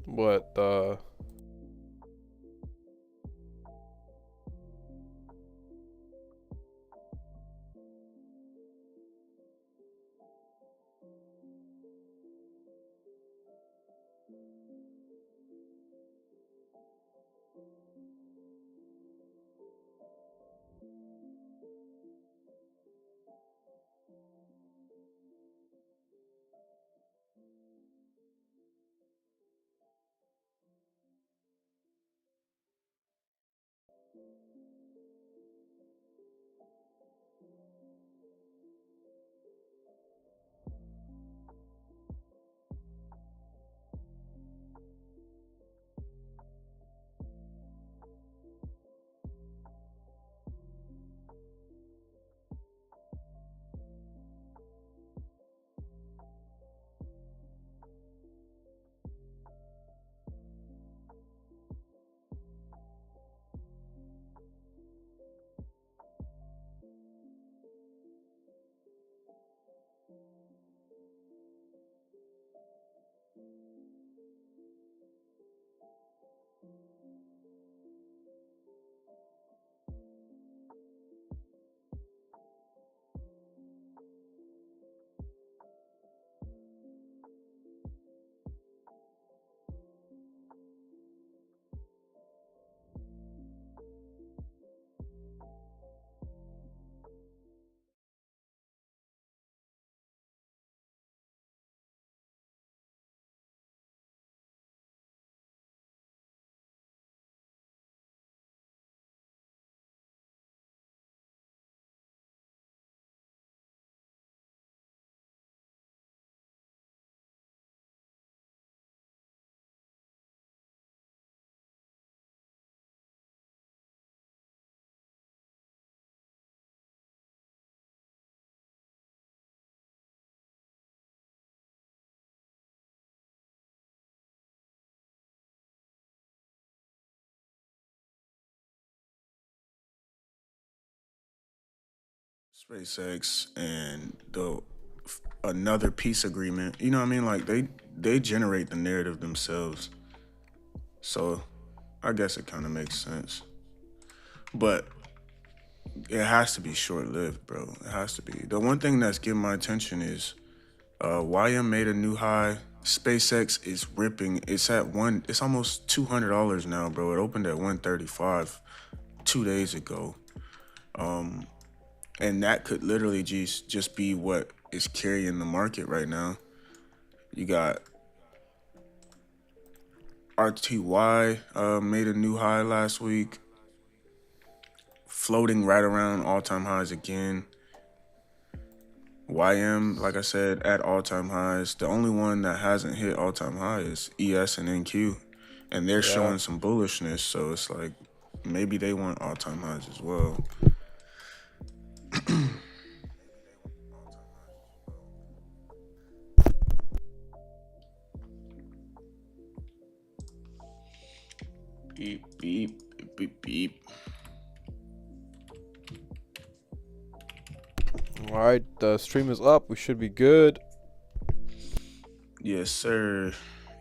What SpaceX and the another peace agreement. You know what I mean? Like they generate the narrative themselves. So I guess it kind of makes sense. But it has to be short lived, bro. It has to be. The one thing that's getting my attention is YM made a new high. SpaceX is ripping. It's at one. It's almost $200 now, bro. It opened at 135 2 days ago. And that could literally just be what is carrying the market right now. You got RTY made a new high last week, floating right around all-time highs again. YM, like I said, at all-time highs. The only one that hasn't hit all-time high is ES and NQ, and they're yeah. showing some bullishness. So it's like maybe they want all-time highs as well. Beep beep beep beep. Alright, the stream is up. We should be good. Yes, sir.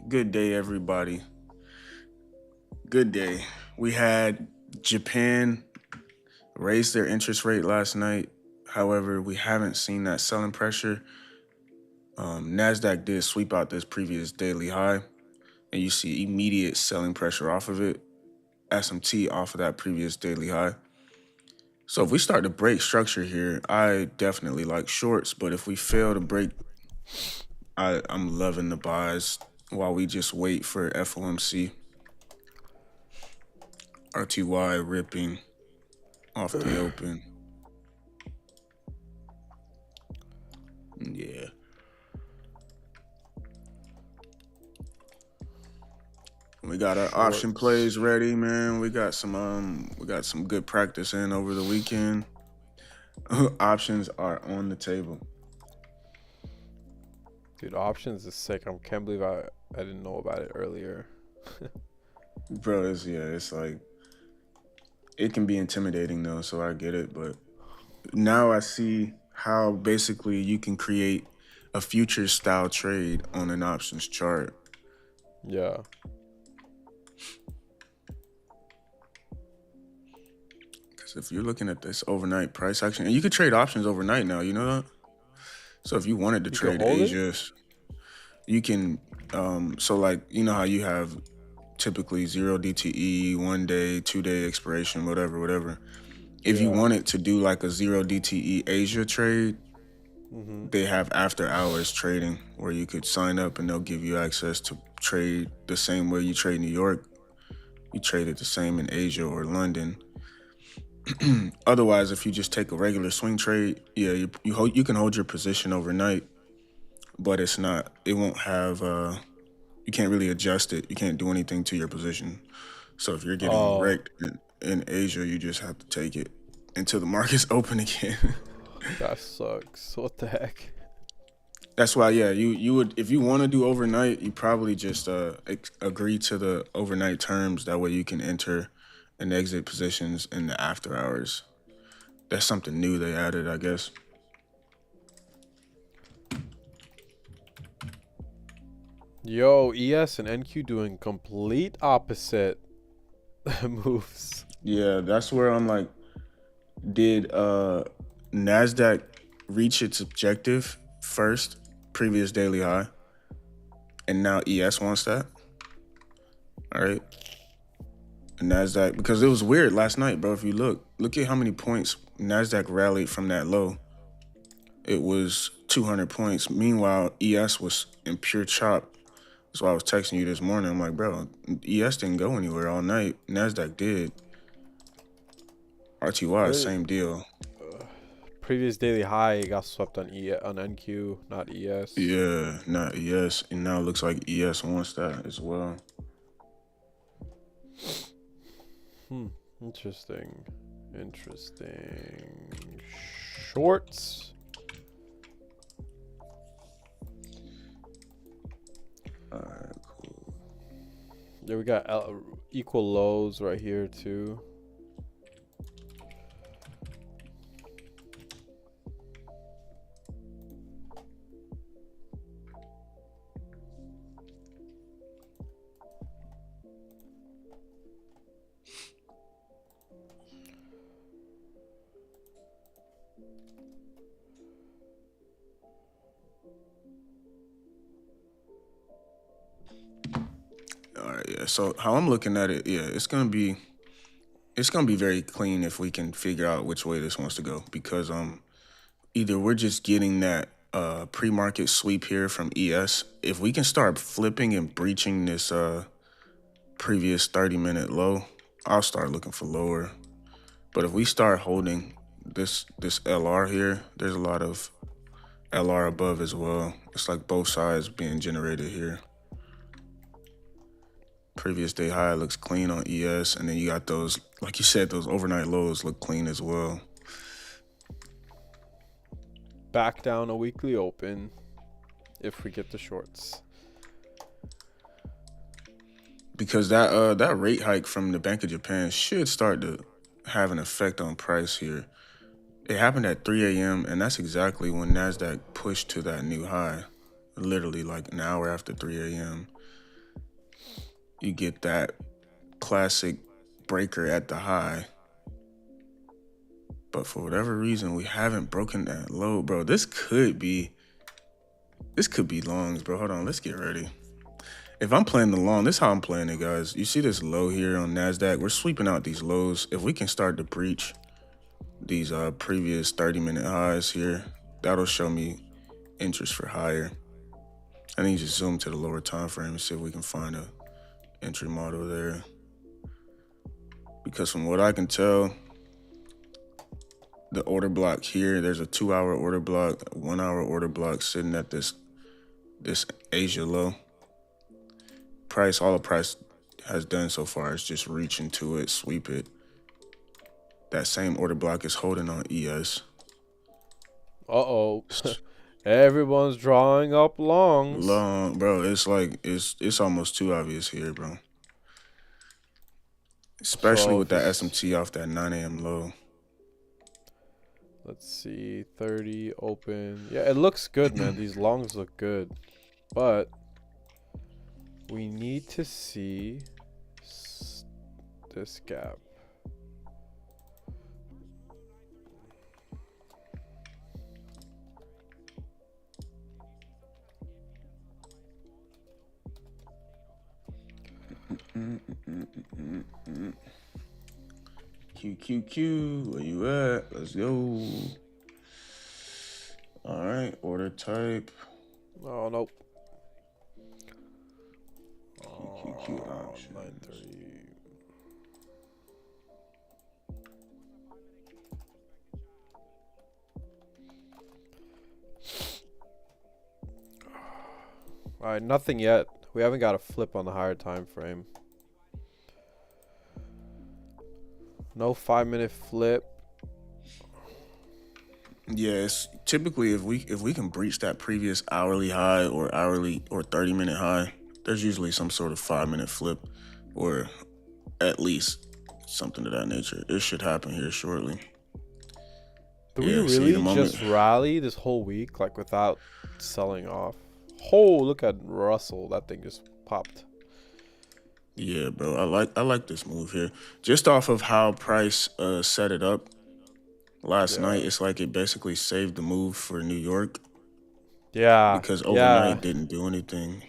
Good day, everybody. Good day. We had Japan raise their interest rate last night. However, we haven't seen that selling pressure. NASDAQ did sweep out this previous daily high, and you see immediate selling pressure off of it. SMT off of that previous daily high. So if we start to break structure here, I definitely like shorts. But if we fail to break, I'm loving the buys while we just wait for FOMC. RTY ripping off the open. Yeah. We got our option Shorts. plays ready, man. We got some good practice in over the weekend. Options are on the table. Dude, options is sick. I can't believe I didn't know about it earlier. Bro, it's like it can be intimidating though, so I get it, but now I see how basically you can create a future style trade on an options chart. Yeah. So if you're looking at this overnight price action, and you could trade options overnight now, you know that? So if you wanted to You can trade hold it? Asia, you can, so like, you know how you have typically 0 DTE, 1 day, 2 day expiration, whatever. If you Yeah. wanted to do like a 0 DTE Asia trade, Mm-hmm. they have after hours trading where you could sign up and they'll give you access to trade the same way you trade New York. You trade it the same in Asia or London. Otherwise, if you just take a regular swing trade, yeah, you can hold your position overnight, but it won't have, you can't really adjust it. You can't do anything to your position. So if you're getting Oh, wrecked in Asia, you just have to take it until the market's open again. that sucks. What the heck? That's why, yeah, you would, if you want to do overnight, you probably just agree to the overnight terms. That way you can enter and exit positions in the after hours. That's something new they added, I guess. Yo, ES and NQ doing complete opposite moves. Yeah, that's where I'm like, did NASDAQ reach its objective first, previous daily high, and now ES wants that? All right. And NASDAQ, because it was weird last night, bro. If you look at how many points NASDAQ rallied from that low. It was 200 points. Meanwhile, ES was in pure chop. That's why I was texting you this morning. I'm like, bro, ES didn't go anywhere all night. NASDAQ did. RTY, Really? same deal. Previous daily high got swept on on NQ, not ES. Yeah, not ES. And now it looks like ES wants that as well. Interesting. Shorts. Alright, cool. Yeah, we got equal lows right here too. All right, yeah. So how I'm looking at it, yeah, it's gonna be very clean if we can figure out which way this wants to go. Because either we're just getting that pre-market sweep here from ES. If we can start flipping and breaching this previous 30-minute low, I'll start looking for lower. But if we start holding this LR here, there's a lot of LR above as well. It's like both sides being generated here. Previous day high looks clean on ES, and then you got those, like you said, those overnight lows look clean as well. Back down a weekly open if we get the shorts. Because that rate hike from the Bank of Japan should start to have an effect on price here. It happened at 3 a.m., and that's exactly when NASDAQ pushed to that new high. Literally like an hour after 3 a.m. You get that classic breaker at the high. But for whatever reason, we haven't broken that low, bro. This could be longs, bro. Hold on, let's get ready. If I'm playing the long, this is how I'm playing it, guys. You see this low here on NASDAQ? We're sweeping out these lows. If we can start to breach these previous 30-minute highs here, that'll show me interest for higher. I need to zoom to the lower time frame and see if we can find a entry model there. Because from what I can tell, the order block here, there's a 2-hour order block, a 1-hour order block sitting at this Asia low. All the price has done so far is just reach into it, sweep it. That same order block is holding on ES. Uh-oh. Everyone's drawing up longs. Long, bro. It's like it's almost too obvious here, bro. Especially So with if that it's- SMT off that 9 a.m. low. Let's see, 30 open. Yeah, it looks good, man. These longs look good. But we need to see this gap. Q. Where you at? Let's go. All right, order type. Oh, nope. QQQ options. 930. All right, nothing yet. We haven't got a flip on the higher time frame. No 5-minute flip. Yes, typically if we can breach that previous hourly high or 30-minute high, there's usually some sort of 5-minute flip, or at least something of that nature. It should happen here shortly. Did we See, the really moment. just rally this whole week, like, without selling off? Oh, look at Russell. That thing just popped. Yeah, bro. I like this move here. Just off of how Price set it up last night, it's like it basically saved the move for New York. Yeah. Because overnight didn't do anything.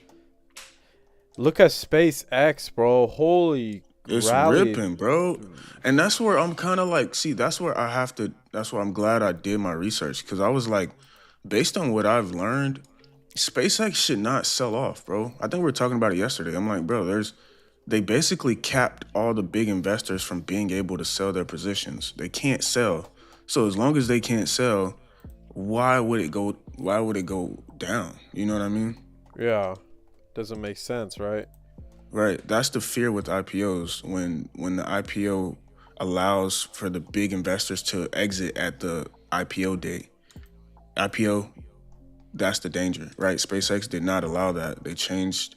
Look at SpaceX, bro. Holy It's rally. ripping, bro. And that's where I'm kind of like, see, that's where I'm glad I did my research. Because I was like, based on what I've learned, SpaceX should not sell off, bro. I think we were talking about it yesterday. I'm like, bro, they basically capped all the big investors from being able to sell their positions. They can't sell. So as long as they can't sell, why would it go down? You know what I mean? Yeah. Doesn't make sense, right? Right. That's the fear with IPOs. When the IPO allows for the big investors to exit at the IPO date. IPO, that's the danger, right? SpaceX did not allow that. They changed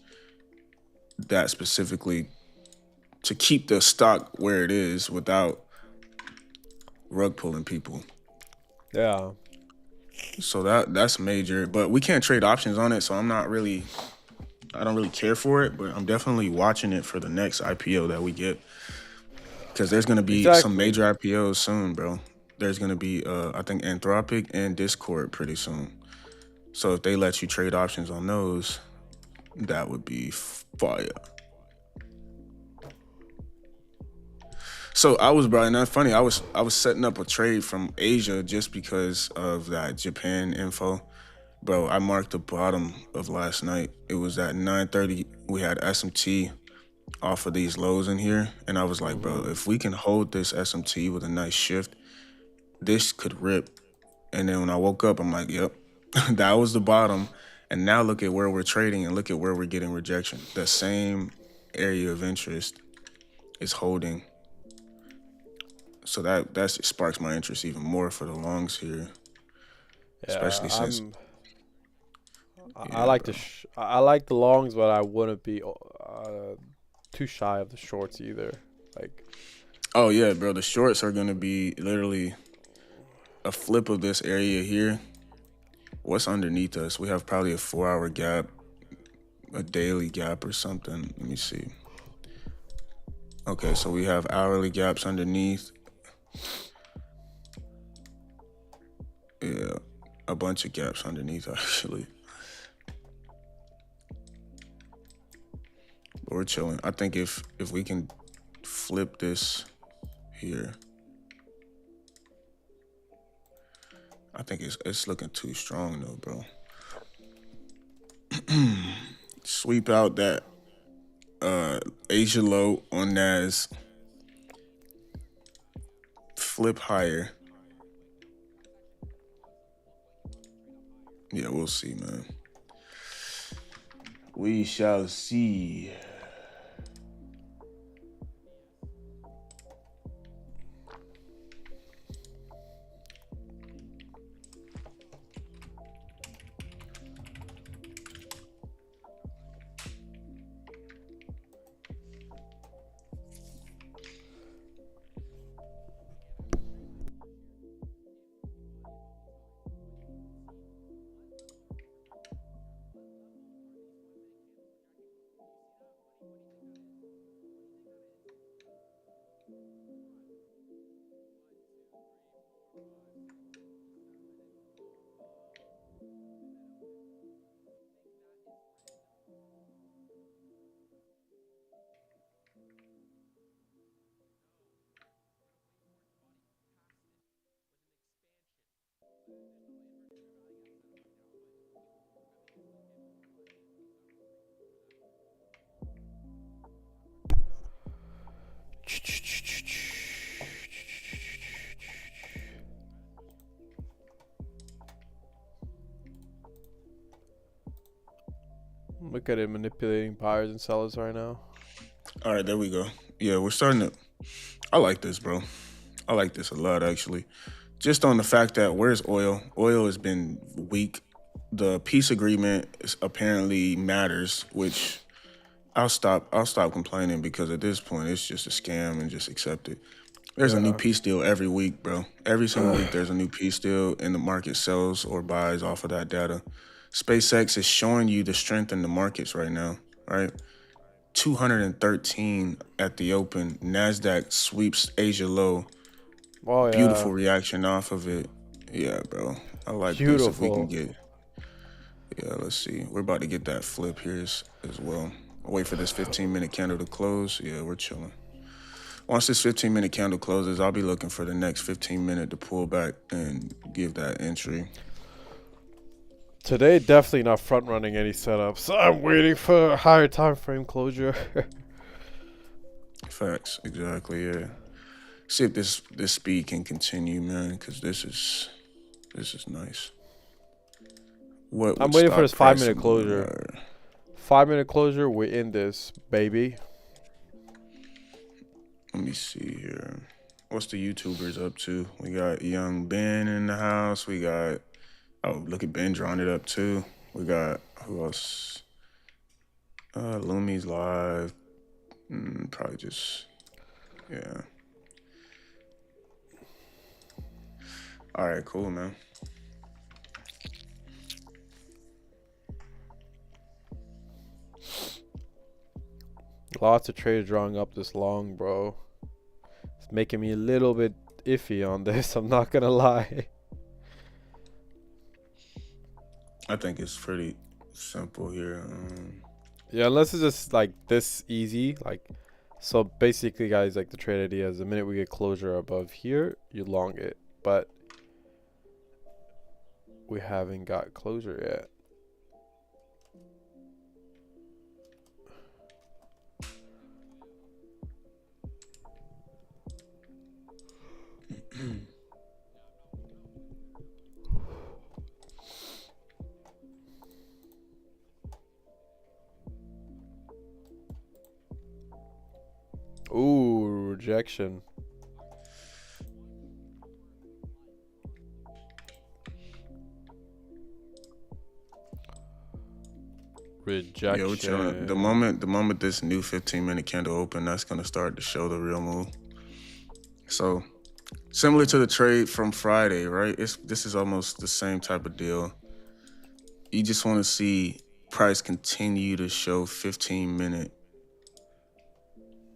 that specifically to keep the stock where it is without rug pulling people. Yeah. So that's major, but we can't trade options on it, so I don't really care for it, but I'm definitely watching it for the next IPO that we get. Because there's going to be some major IPOs soon, bro. There's going to be, I think, Anthropic and Discord pretty soon. So if they let you trade options on those, that would be fire. So Brian, that's funny. I was setting up a trade from Asia just because of that Japan info. Bro, I marked the bottom of last night. It was at 9:30. We had SMT off of these lows in here. And I was like, bro, if we can hold this SMT with a nice shift, this could rip. And then when I woke up, I'm like, yep, that was the bottom. And now look at where we're trading and look at where we're getting rejection. The same area of interest is holding. So that sparks my interest even more for the longs here. Yeah, especially since I like I like the longs, but I wouldn't be too shy of the shorts either. Like, oh yeah, bro, the shorts are gonna be literally a flip of this area here. What's underneath us? We have probably a 4-hour gap, a daily gap or something. Let me see. Okay, so we have hourly gaps underneath. Yeah, a bunch of gaps underneath actually. But we're chilling. I think if we can flip this here, I think it's looking too strong though, bro. Sweep out that Asia low on NAS. Flip higher. Yeah, we'll see, man. We shall see. Look at it manipulating buyers and sellers right now. All right, there we go. Yeah, we're starting to. I like this, bro. I like this a lot, actually. Just on the fact that where's oil? Oil has been weak. The peace agreement apparently matters, which I'll stop complaining because at this point it's just a scam and just accept it. There's a new Yeah. peace deal every week, bro. Every single week there's a new peace deal and the market sells or buys off of that data. SpaceX is showing you the strength in the markets right now, right? 213 at the open. NASDAQ sweeps Asia low. Oh yeah. Beautiful reaction off of it. Yeah, bro. I like this. If we can Beautiful. get, yeah, let's see. We're about to get that flip here as well. I'll wait for this 15-minute candle to close. Yeah, we're chilling. Once this 15-minute candle closes, I'll be looking for the next 15-minute to pull back and give that entry. Today definitely not front running any setups. I'm waiting for a higher time frame closure. Facts, exactly. Yeah. See if this speed can continue, man, because this is nice. What I'm would waiting for stop this price 5 minute from going closure. higher? 5 minute closure, we're in this, baby. Let me see here. What's the YouTubers up to? We got Young Ben in the house. We got, oh, look at Ben drawing it up too. We got, who else? Lumi's live. Probably just, yeah. All right, cool, man. Lots of traders drawing up this long, bro. It's making me a little bit iffy on this. I'm not gonna lie. I think it's pretty simple here. Yeah, unless it's just like this easy. Like, so basically, guys, like the trade idea is the minute we get closure above here, you long it. But we haven't got closure yet. Ooh, rejection. Yeah, we're chilling. The moment this new 15-minute candle open, that's gonna start to show the real move. So similar to the trade from Friday, right? This is almost the same type of deal. You just want to see price continue to show 15-minute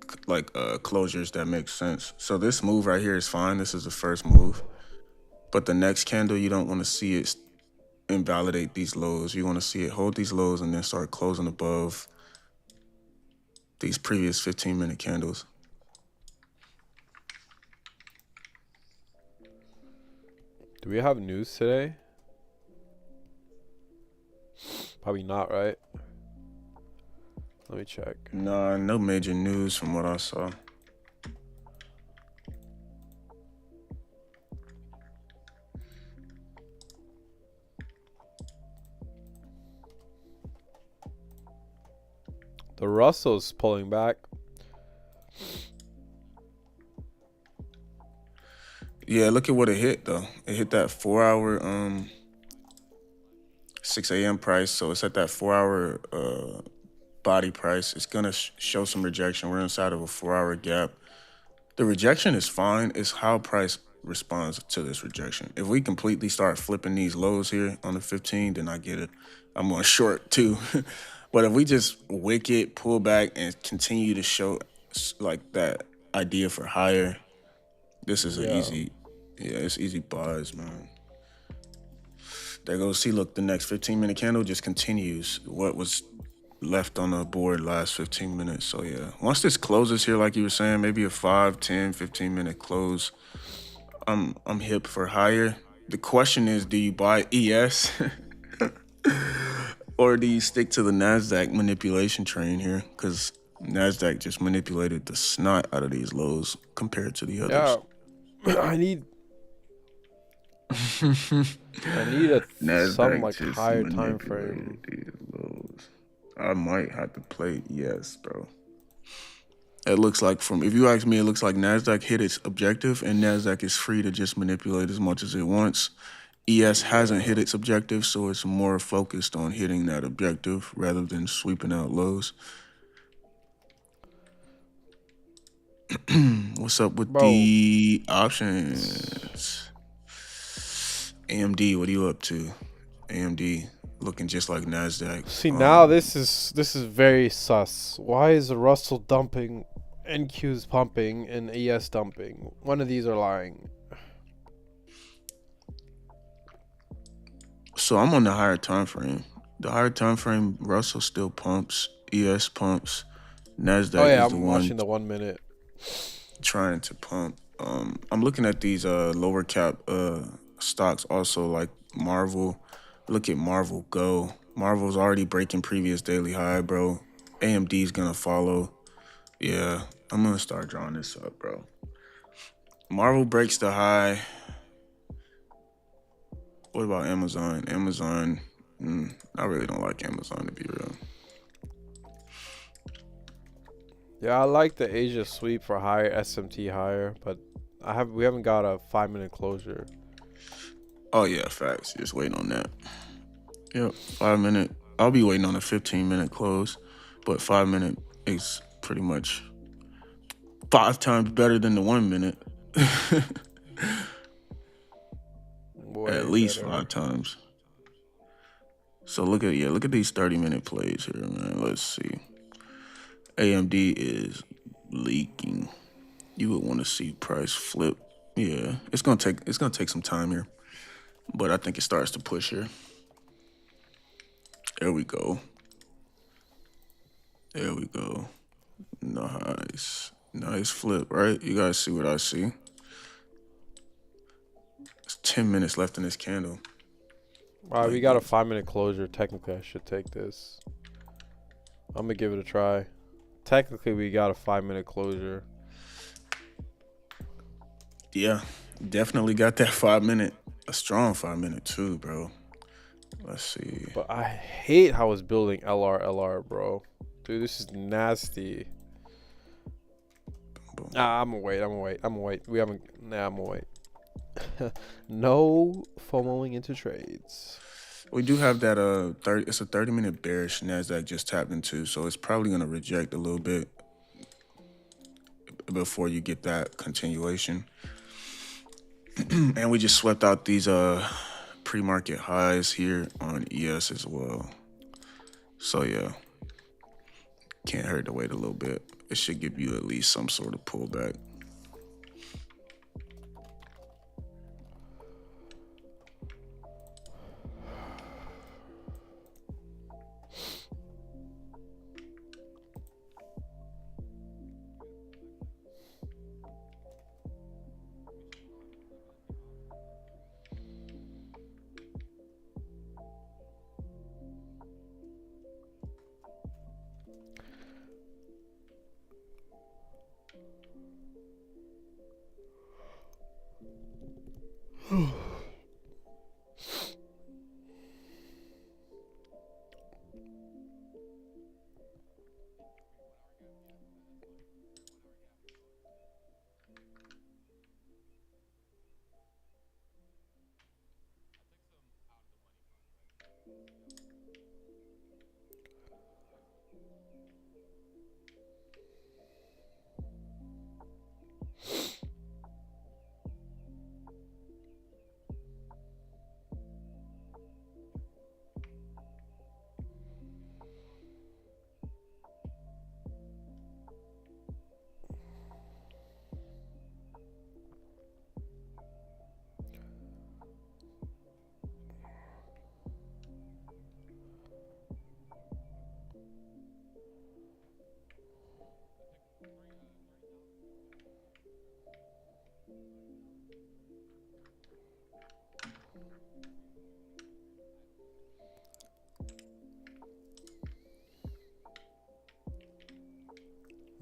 closures that make sense. So this move right here is fine. This is the first move. But the next candle, you don't want to see it invalidate these lows. You want to see it hold these lows and then start closing above these previous 15-minute candles. Do we have news today? Probably not, right? Let me check. Nah, no major news from what I saw. The Russell's pulling back. Yeah, look at what it hit though. It hit that 4-hour 6 a.m. price, so it's at that 4-hour body price. It's gonna show some rejection. We're inside of a 4-hour gap. The rejection is fine. It's how price responds to this rejection. If we completely start flipping these lows here on the 15, then I get it. I'm on short too. But if we just wick it, pull back, and continue to show like that idea for higher, this is an easy, it's easy buys, man. There goes, see, look, the next 15-minute candle just continues what was left on the board last 15 minutes. So yeah, once this closes here, like you were saying, maybe a 5, 10, 15-minute close, I'm hip for higher. The question is, do you buy ES or do you stick to the Nasdaq manipulation train here? Because Nasdaq just manipulated the snot out of these lows compared to the others. Yeah, I need some Nasdaq like just higher time manipulated frame. these lows. I might have to play ES, bro. It looks like, from if you ask me, it looks like Nasdaq hit its objective, and Nasdaq is free to just manipulate as much as it wants. ES hasn't hit Yeah. its objective, so it's more focused on hitting that objective rather than sweeping out lows. What's up with Bro, the options? AMD, what are you up to? AMD looking just like Nasdaq. see now this is very sus. Why is Russell dumping, NQ's pumping, and ES dumping? One of these are lying. So I'm on the higher time frame. The higher time frame, Russell still pumps, ES pumps. Oh Nasdaq yeah, is the I'm one watching the 1 minute. trying to pump. I'm looking at these lower cap stocks also, like Marvel. Look at Marvel go. Marvel's already breaking previous daily high, bro. AMD's gonna follow. Yeah, I'm gonna start drawing this up, bro. Marvel breaks the high. What about Amazon? Amazon, I really don't like Amazon, to be real. Yeah, I like the Asia sweep for higher, SMT higher, but we haven't got a 5 minute closure. Oh yeah, facts. Just waiting on that. Yep, 5 minute. I'll be waiting on a 15-minute close, but 5 minute is pretty much 5 times better than the 1 minute. At Way least better. 5 times. So look at these 30-minute plays here, man. Let's see. AMD is leaking. You would want to see price flip. Yeah, it's gonna take some time here, but I think it starts to push here. There we go. There we go. Nice flip, right? You guys see what I see? It's 10 minutes left in this candle. Alright, we Like got a that. 5 minute closure. Technically, I should take this. I'm gonna give it a try. Technically, we got a 5 minute closure. Yeah, definitely got that 5 minute. A strong 5 minute too, bro. Let's see. But I hate how it's building LR, bro. Dude, this is nasty. Boom. Nah, I'm gonna wait. We haven't. Nah, I'm gonna wait. No FOMOing into trades. We do have that it's a 30-minute bearish Nasdaq just tapped into, so it's probably gonna reject a little bit before you get that continuation. And we just swept out these pre-market highs here on ES as well. So yeah, can't hurt to wait a little bit. It should give you at least some sort of pullback.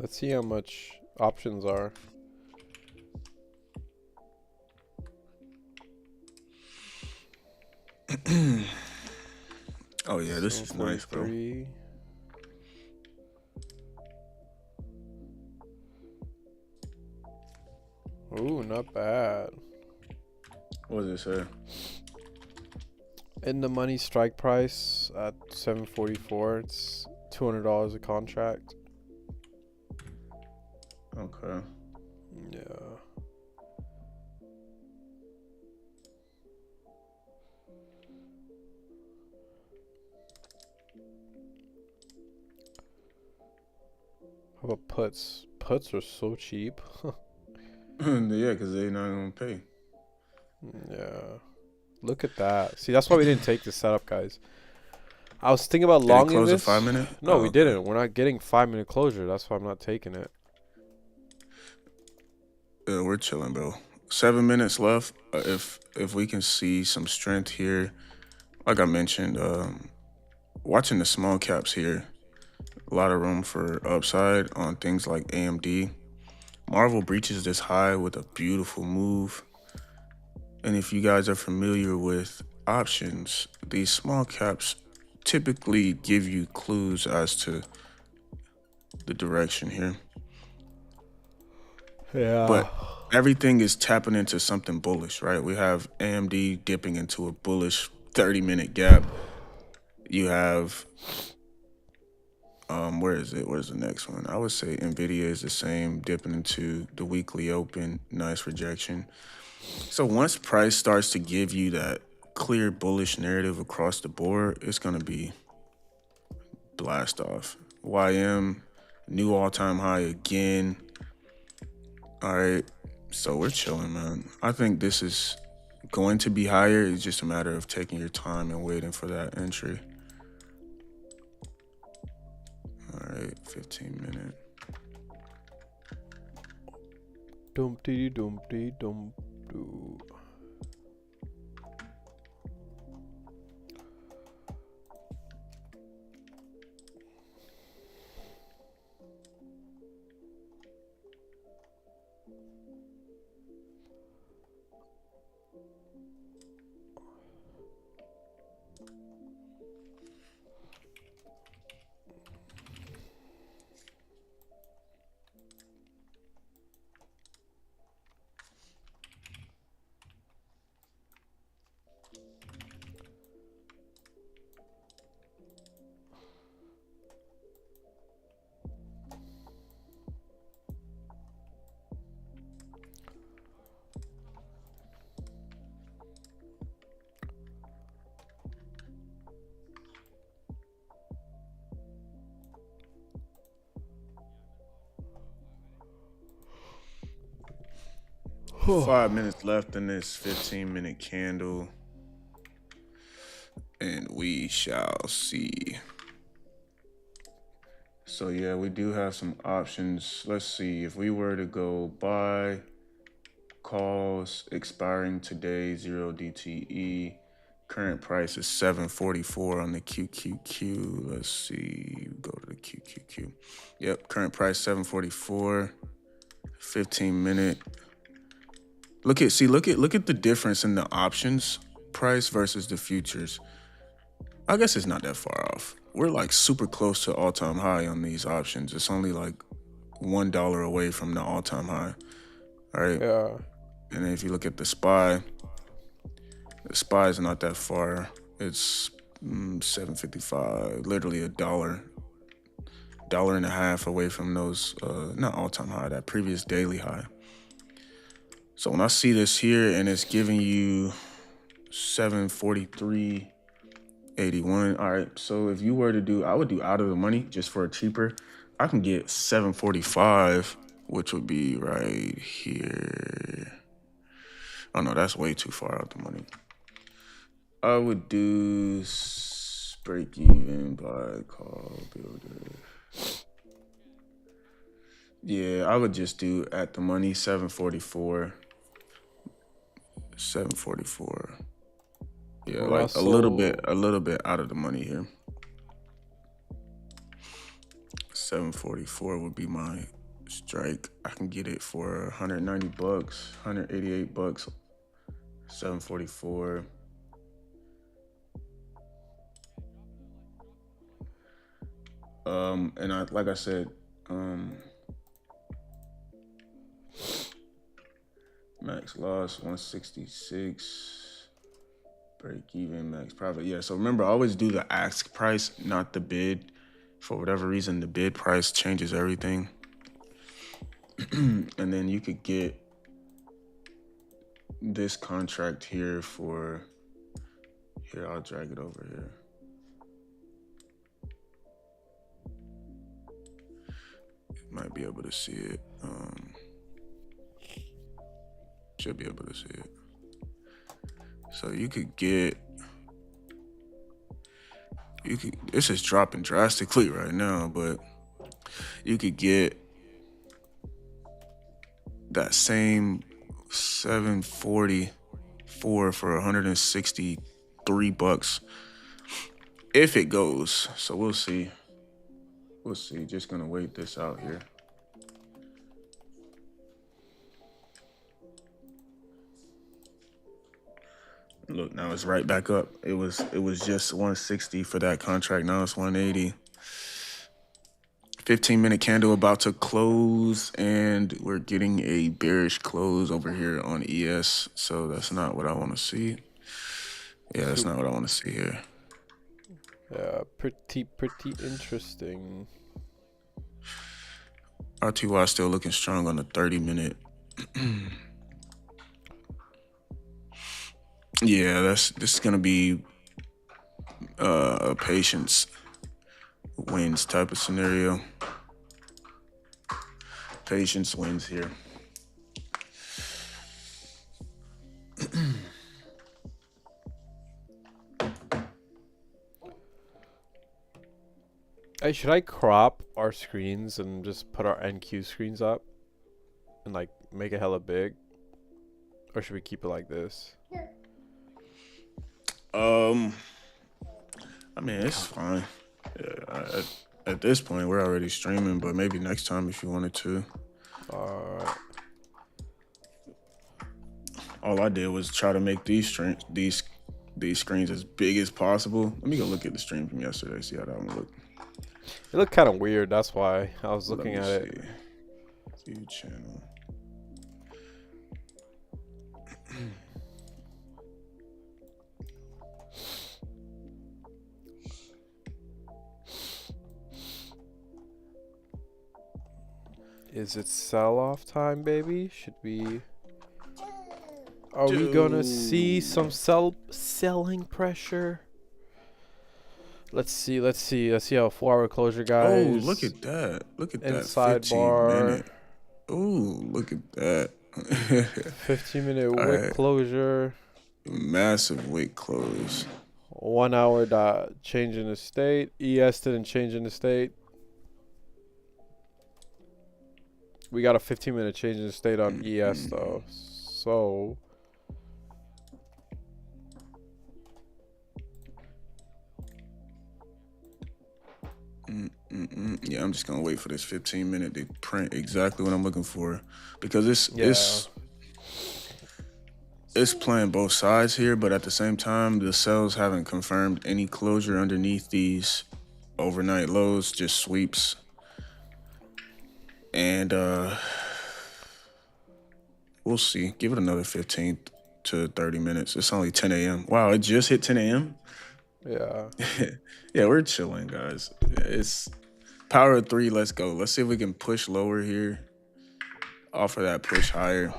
Let's see how much options are. Oh yeah, this is nice, bro. 743. Ooh, not bad. What does it say? In the money strike price at 744. It's $200 a contract. Okay. Yeah. How about puts? Puts are so cheap. Yeah, because they're not gonna pay. Yeah. Look at that. See, that's why we didn't take this setup, guys. I was thinking about Did it longing close a this. 5-minute? No, we Okay. didn't. We're not getting 5-minute closure. That's why I'm not taking it. Yeah, we're chilling, bro. 7 minutes left. If we can see some strength here, like I mentioned, watching the small caps here, a lot of room for upside on things like AMD. Marvel breaches this high with a beautiful move. And if you guys are familiar with options, these small caps typically give you clues as to the direction here. Yeah. But everything is tapping into something bullish, right? We have AMD dipping into a bullish 30-minute gap. You have where is it? Where's the next one? I would say Nvidia is the same, dipping into the weekly open, nice rejection. So once price starts to give you that clear bullish narrative across the board, it's gonna be blast off. YM, new all-time high again. All right, so we're chilling, man. I think this is going to be higher. It's just a matter of taking your time and waiting for that entry. All right, 15-minute. Dumpty dumpty dum doo. Oh. 5 minutes left in this 15-minute candle. And we shall see. So yeah, we do have some options. Let's see. If we were to go buy calls expiring today, 0 DTE. Current price is 744 on the QQQ. Let's see. Go to the QQQ. Yep, current price 744. 15-minute. Look at the difference in the options price versus the futures. I guess it's not that far off. We're like super close to all-time high on these options. It's only like $1 away from the all-time high. All right. Yeah. And then if you look at the SPY is not that far. It's 755, literally $1.50 away from those, not all-time high, that previous daily high. So when I see this here and it's giving you 743.81. All right, so if you were to do, I would do out of the money just for a cheaper. I can get 745, which would be right here. Oh no, that's way too far out the money. I would do break even by call builder. Yeah, I would just do at the money 744. 744. Yeah, like a little bit out of the money here. 744 would be my strike. I can get it for 190 bucks, 188 bucks, 744. And like I said, max loss 166, break even, max profit. Yeah, so remember, I always do the ask price, not the bid. For whatever reason, the bid price changes everything. And then you could get this contract here for, here, I'll drag it over here. Might be able to see it. Should be able to see it. So you could get, this is dropping drastically right now, but you could get that same 744 for 163 bucks if it goes. So we'll see. We'll see. Just gonna wait this out here. Look, now it's right back up. It was just 160 for that contract. Now it's 180. 15-minute candle about to close, and we're getting a bearish close over here on ES. So that's not what I want to see. Yeah, that's not what I want to see here. Yeah, pretty interesting. RTY still looking strong on the 30-minute. Yeah, this is gonna be a patience wins type of scenario. Patience wins here. Hey, should I crop our screens and just put our NQ screens up and like make it hella big, or should we keep it like this? I mean, it's fine. Yeah, at this point, we're already streaming, but maybe next time if you wanted to. Alright. All I did was try to make these screens as big as possible. Let me go look at the stream from yesterday, see how that one looked. It looked kind of weird. That's why I was looking at it. View channel. Is it sell-off time, baby? Should we? Are we gonna see some selling pressure? Let's see how 4-hour closure, guys. Oh, look at that! Look at that! Inside bar. Minute. Oh, look at that! 15-minute wick closure. Massive wick close. 1 hour change in the state. ES didn't change in the state. We got a 15-minute change in the state on ES though. So yeah, I'm just gonna wait for this 15-minute to print exactly what I'm looking for, because it's playing both sides here, but at the same time, the cells haven't confirmed any closure underneath these overnight lows, just sweeps. And we'll see. Give it another 15 to 30 minutes. It's only 10 a.m. Wow, it just hit 10 a.m. yeah. Yeah, we're chilling, guys. It's power of 3. Let's go. Let's see if we can push lower here. Offer that push higher.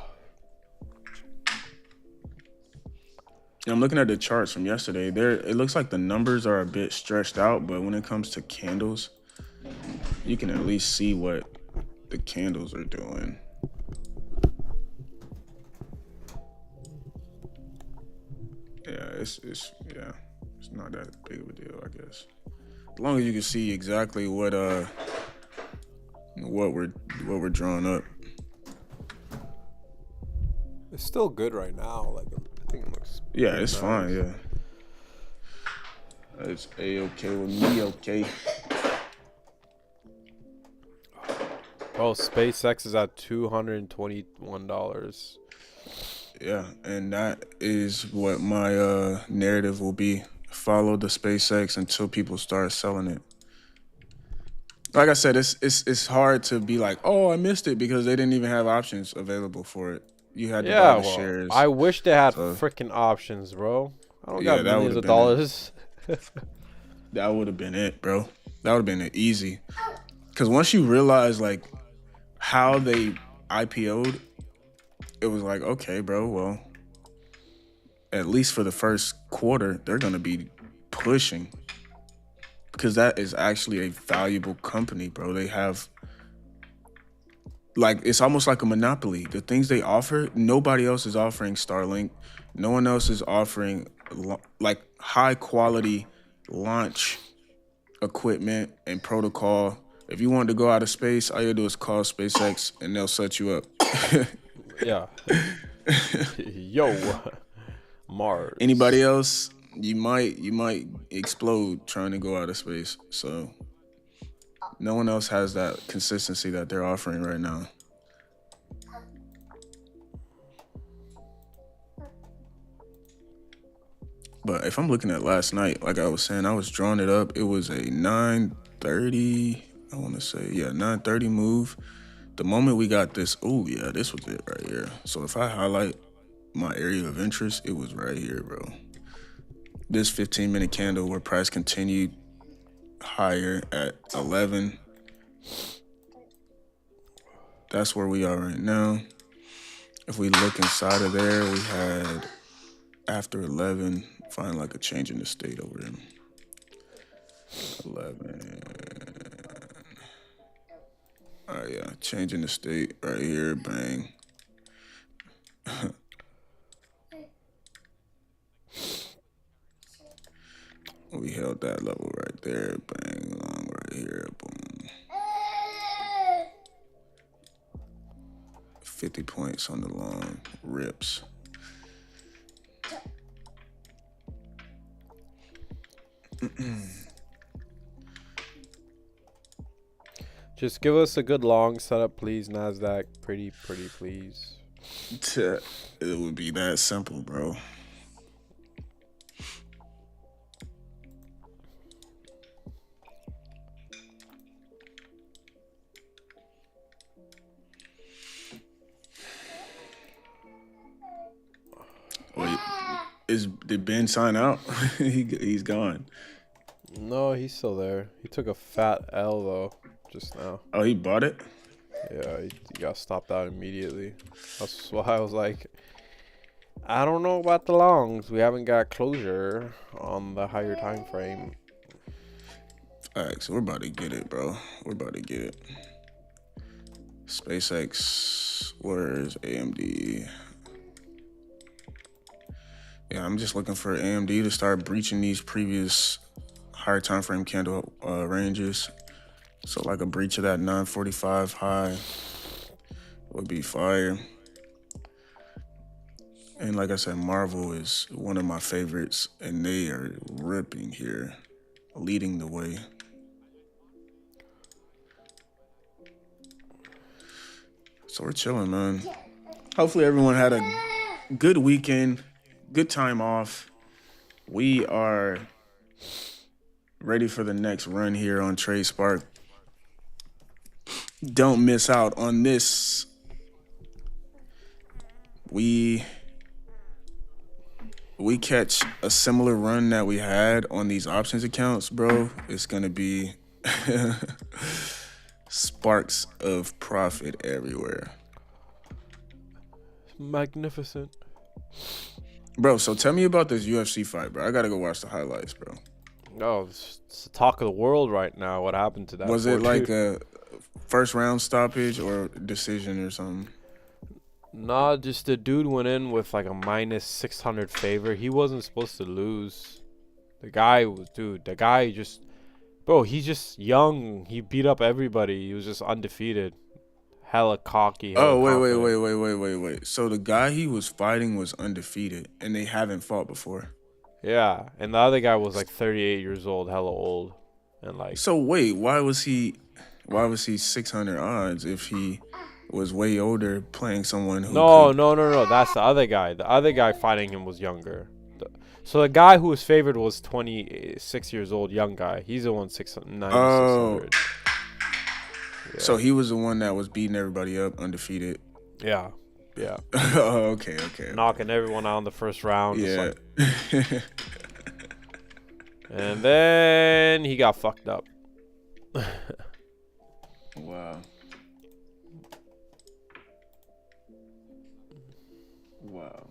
I'm looking at the charts from yesterday. It looks like the numbers are a bit stretched out, but when it comes to candles, you can at least see what the candles are doing. Yeah, it's not that big of a deal, I guess. As long as you can see exactly what we're drawing up. It's still good right now. Like, I think it looks. Yeah, it's nice. fine. Yeah, it's a-okay with me. Okay. Oh, SpaceX is at $221. Yeah, and that is what my narrative will be. Follow the SpaceX until people start selling it. Like I said, it's hard to be like, oh, I missed it because they didn't even have options available for it. You had to buy Yeah, the well, shares. I wish they had So freaking options, bro. I don't got yeah, that would millions have of been it. dollars. That would have been it, bro. That would have been it easy. Because once you realize like how they IPO'd, it was like, okay, bro, well, at least for the first quarter, they're gonna be pushing. Because that is actually a valuable company, bro. They have like it's almost like a monopoly. The things they offer, nobody else is offering Starlink. No one else is offering like high quality launch equipment and protocol. If you want to go out of space, all you do is call SpaceX and they'll set you up. Yeah. Yo, Mars. Anybody else, you might explode trying to go out of space. So no one else has that consistency that they're offering right now. But if I'm looking at last night, like I was saying, I was drawing it up. It was a 9:30. I want to say, yeah, 9:30 move. The moment we got this, oh yeah, this was it right here. So if I highlight my area of interest, it was right here, bro. This 15-minute candle where price continued higher at 11. That's where we are right now. If we look inside of there, we had after 11, find like a change in the state over there. 11. All right, yeah, change in the state right here, bang. We held that level right there, bang, long right here, boom. 50 points on the long, rips. Just give us a good long setup, please, NASDAQ. Pretty, please. It would be that simple, bro. Wait, did Ben sign out? He's gone. No, he's still there. He took a fat L, though, just now. Oh, he bought it? Yeah, he got stopped out immediately. That's why I was like, I don't know about the longs. We haven't got closure on the higher time frame. All right, so we're about to get it, bro. We're about to get it. SpaceX, where's AMD? Yeah, I'm just looking for AMD to start breaching these previous higher time frame candle ranges. So like a breach of that 945 high would be fire. And like I said, Marvel is one of my favorites, and they are ripping here, leading the way. So we're chilling, man. Hopefully everyone had a good weekend, good time off. We are ready for the next run here on Trade Spark. Don't miss out on this. We catch a similar run that we had on these options accounts, bro. It's gonna be sparks of profit everywhere. Magnificent. Bro, so tell me about this UFC fight, bro. I gotta go watch the highlights, bro. No, it's the talk of the world right now. What happened to that? Was it poor like dude? a first round stoppage or decision or something? Nah, just the dude went in with like a minus 600 favor. He wasn't supposed to lose. The guy just, bro, he's just young. He beat up everybody. He was just undefeated. Hella cocky. Hella Oh, wait, wait, confident. wait. So the guy he was fighting was undefeated and they haven't fought before. Yeah, and the other guy was like 38 years old, hella old. And like, So wait, why was he Why was he 600 odds if he was way older playing someone who No, could? no, no, no. That's the other guy. The other guy fighting him was younger. So the guy who was favored was 26 years old, young guy. He's the one 9600. Oh, Yeah. so he was the one that was beating everybody up undefeated. Yeah. Yeah. Oh, okay. Knocking everyone out in the first round. Yeah. And then he got fucked up. Wow. Wow.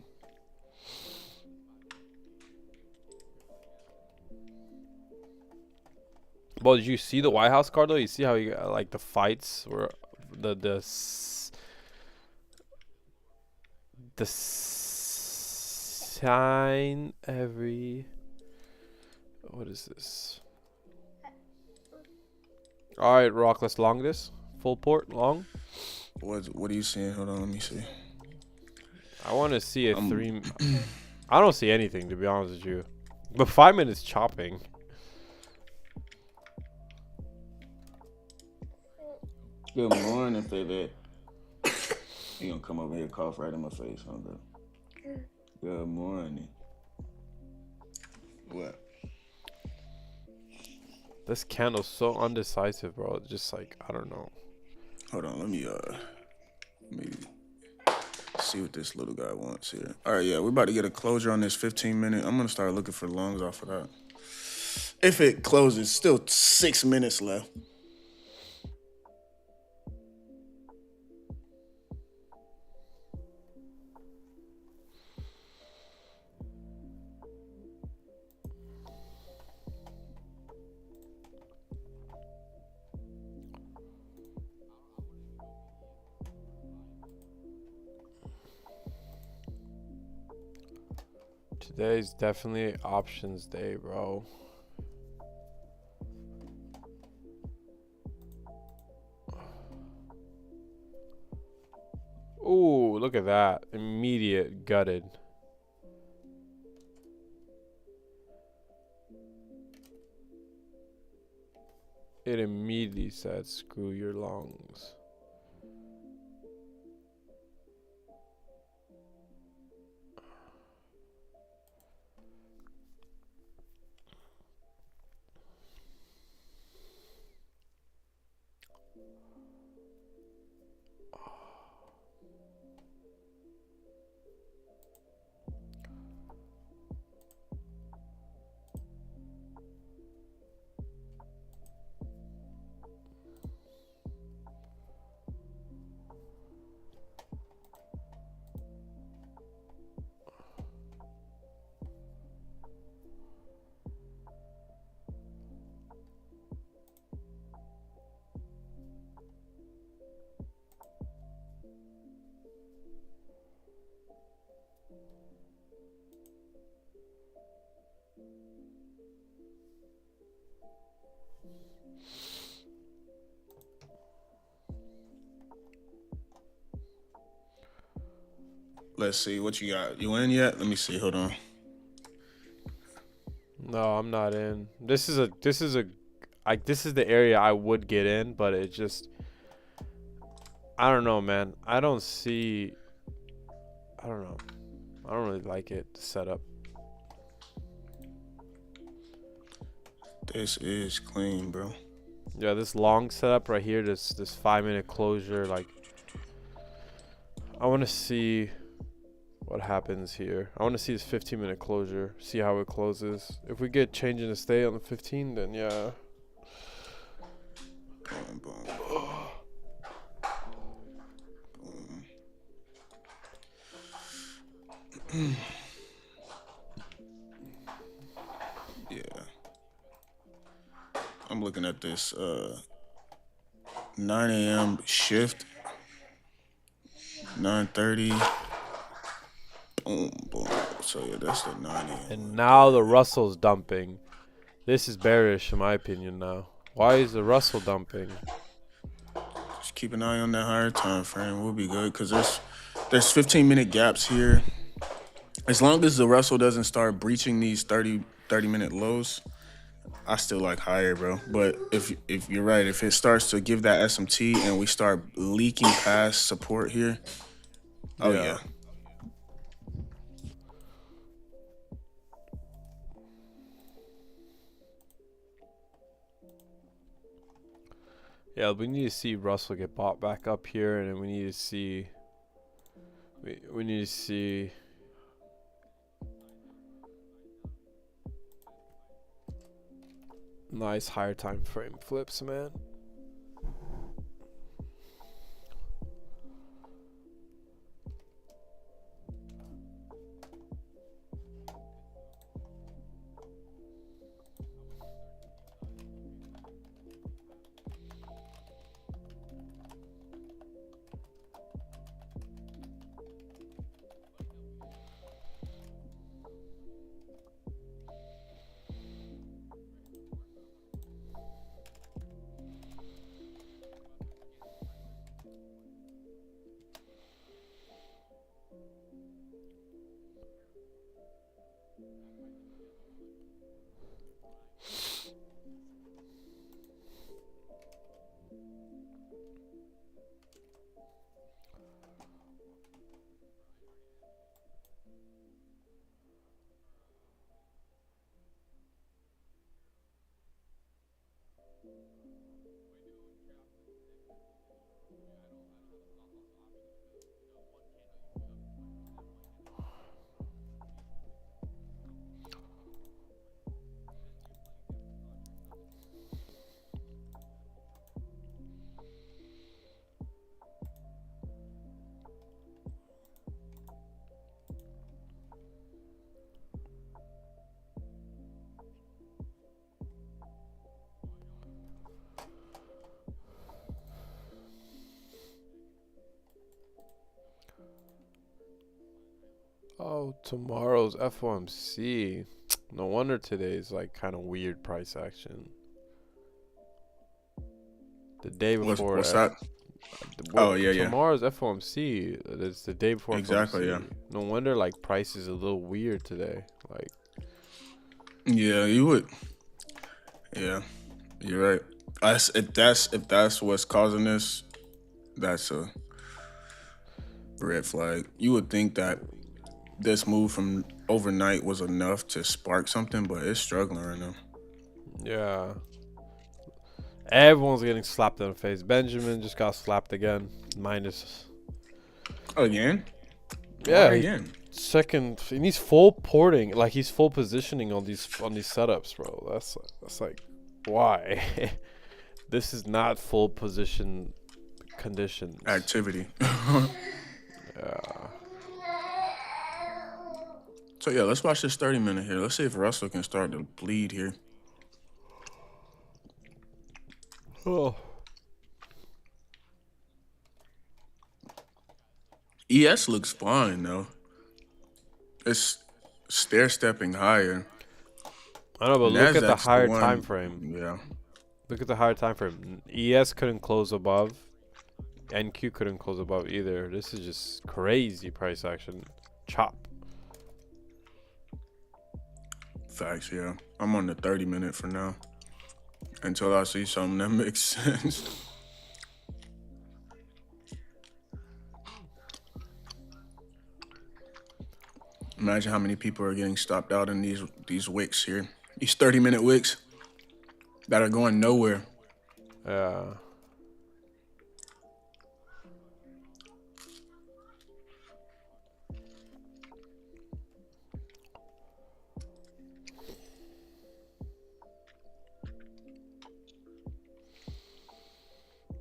Well, did you see the White House card though? You see how he got, like, the fights were the sign every. What is this? All right, Rock. Let's long this. Full port long. What are you seeing? Hold on, let me see. I want to see a 3. I don't see anything, to be honest with you. But 5 minutes chopping. Good morning, baby. You gonna come over here and cough right in my face, huh, bro? Good morning. What? This candle's so undecisive, bro. It's just like, I don't know. Hold on, let me see what this little guy wants here. All right, yeah, we're about to get a closure on this 15-minute. I'm gonna start looking for longs off of that. If it closes, still 6 minutes left. Today's definitely options day, bro. Ooh, look at that. Immediate gutted. It immediately said, screw your lungs. Let's see what you got. You in yet? Let me see. Hold on. No, I'm not in. This is the area I would get in, but it just, I don't know, man. I don't know. I don't really like it, the setup. This is clean, bro. Yeah, this long setup right here, this 5 minute closure, like, I want to see what happens here. I want to see this 15-minute closure, see how it closes. If we get change in the state on the 15, then yeah. Boom, boom. Boom. Yeah. I'm looking at this 9 a.m. shift. 9:30. Boom, boom. So yeah, that's the 9 a.m. And now the Russell's dumping. This is bearish in my opinion now. Why is the Russell dumping? Just keep an eye on that higher time frame. We'll be good because there's 15-minute gaps here. As long as the Russell doesn't start breaching these 30-minute lows, I still like higher, bro. But if you're right, if it starts to give that SMT and we start leaking past support here, oh Yeah. yeah. Yeah, we need to see Russell get bought back up here, and then we need to see we need to see nice higher time frame flips, man. Oh, tomorrow's FOMC. No wonder today's like kind of weird price action. The day before What's that? what Oh yeah, yeah. tomorrow's FOMC. It's the day before Exactly, yeah. FOMC. No wonder like price is a little weird today. Like Yeah, you would. Yeah, you're right. If that's what's causing this, that's a red flag. You would think that this move from overnight was enough to spark something, but it's struggling right now. yeah. Everyone's getting slapped in the face. Benjamin just got slapped again. Minus. Again? Yeah, Why again? second. He needs full porting. Like he's full positioning on these setups, bro. That's like why? This is not full position conditions. Activity. Yeah. So yeah, let's watch this 30-minute here. Let's see if Russell can start to bleed here. Oh. ES looks fine though. It's stair stepping higher. I know, but look at the Nasdaq's the higher one. time frame. Yeah. Look at the higher time frame. ES couldn't close above. NQ couldn't close above either. This is just crazy price action. Chop. Facts, yeah. I'm on the 30-minute for now. Until I see something that makes sense. Imagine how many people are getting stopped out in these wicks here. These 30-minute wicks that are going nowhere. Yeah.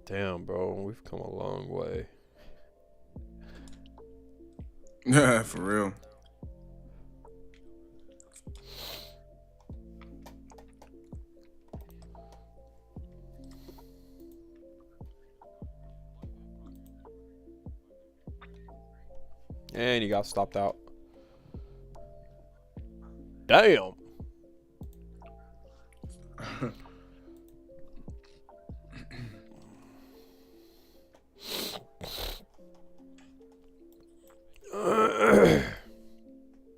Damn, bro. We've come a long way. Yeah, for real. And he got stopped out. Damn.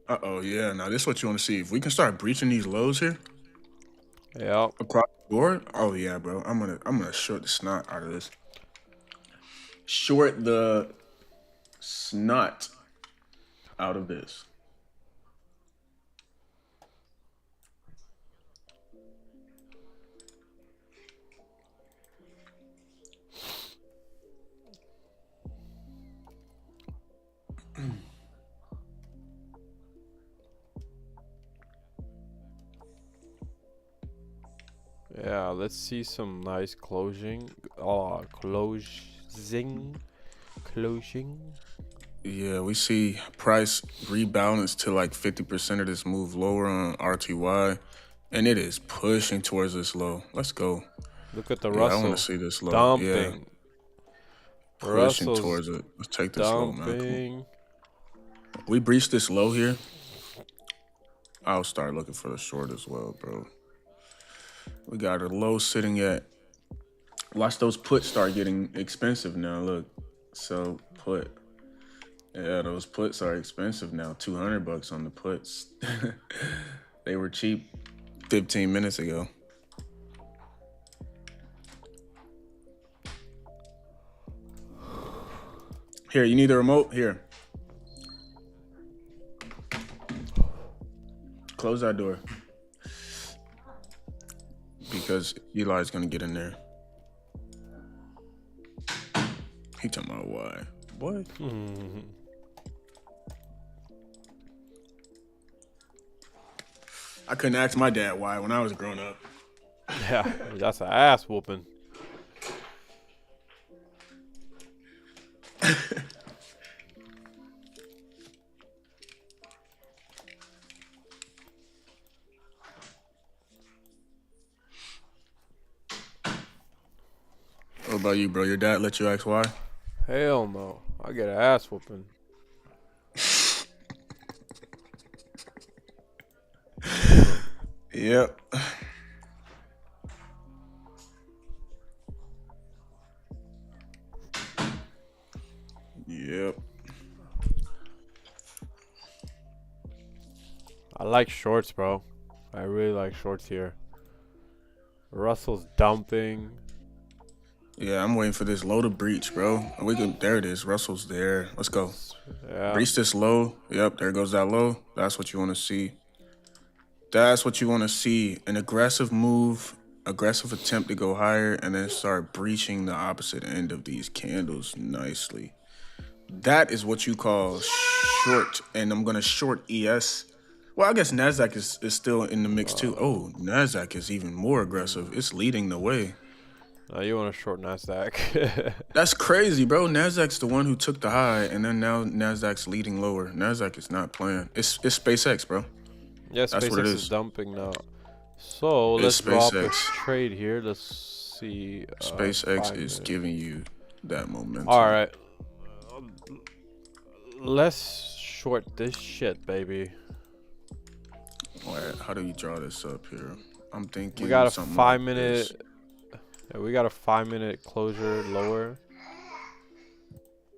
Uh-oh, yeah. Now this is what you want to see. If we can start breaching these lows here. Yep. Across the board? Oh yeah, bro. I'm gonna short the snot out of this. Short the snot out of this. Yeah, let's see some nice closing. Closing. Yeah, we see price rebalance to like 50% of this move lower on RTY, and it is pushing towards this low. Let's go. Look at the Yeah, I want to Russell see this low. Yeah, dumping. pushing Russell's towards it. Let's take this low, man. Come on. dumping. We breached this low here. I'll start looking for the short as well, bro. We got a low sitting at. Watch those puts start getting expensive now. Look, so put. Yeah, those puts are expensive now. $200 on the puts. They were cheap 15 minutes ago. Here, you need the remote? Here. Close that door. Because Eli's gonna get in there. He talking about why. What? I couldn't ask my dad why when I was growing up. Yeah, that's an ass whooping. What about you, bro? Your dad let you ask why? Hell no. I get an ass whooping. Yep. Yep. I like shorts, bro. I really like shorts here. Russell's dumping. Yeah, I'm waiting for this low to breach, bro. We can. There it is. Russell's there. Let's go. Yeah. Breach this low. Yep, there goes that low. That's what you want to see. That's what you want to see. An aggressive move, aggressive attempt to go higher, and then start breaching the opposite end of these candles nicely. That is what you call short. And I'm going to short ES. Well, I guess NASDAQ is still in the mix too. Oh, NASDAQ is even more aggressive. It's leading the way. Now you want to short NASDAQ. That's crazy, bro. NASDAQ's the one who took the high, and then now NASDAQ's leading lower. NASDAQ is not playing. It's SpaceX, bro. Yeah, That's what it SpaceX is. is dumping now. So It's let's drop a SpaceX. trade here. Let's see. SpaceX 5 is minute. giving you that momentum. All right. Let's short this shit, baby. All right, how do you draw this up here? I'm thinking We got a something 5 like minute. this. Yeah, we got a 5 minute closure lower.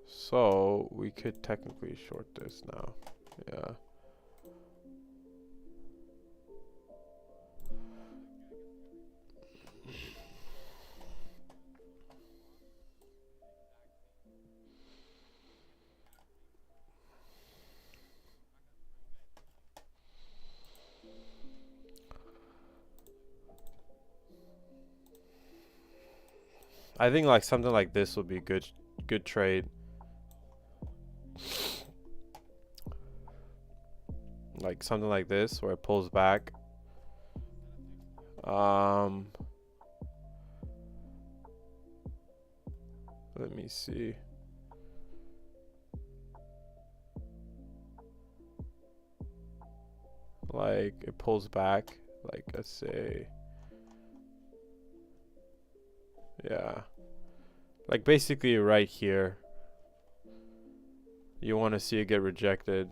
So we could technically short this now. Yeah. I think like something like this would be good trade. Like something like this where it pulls back. Let me see. Like it pulls back, like let's say, yeah, like basically right here. You want to see it get rejected.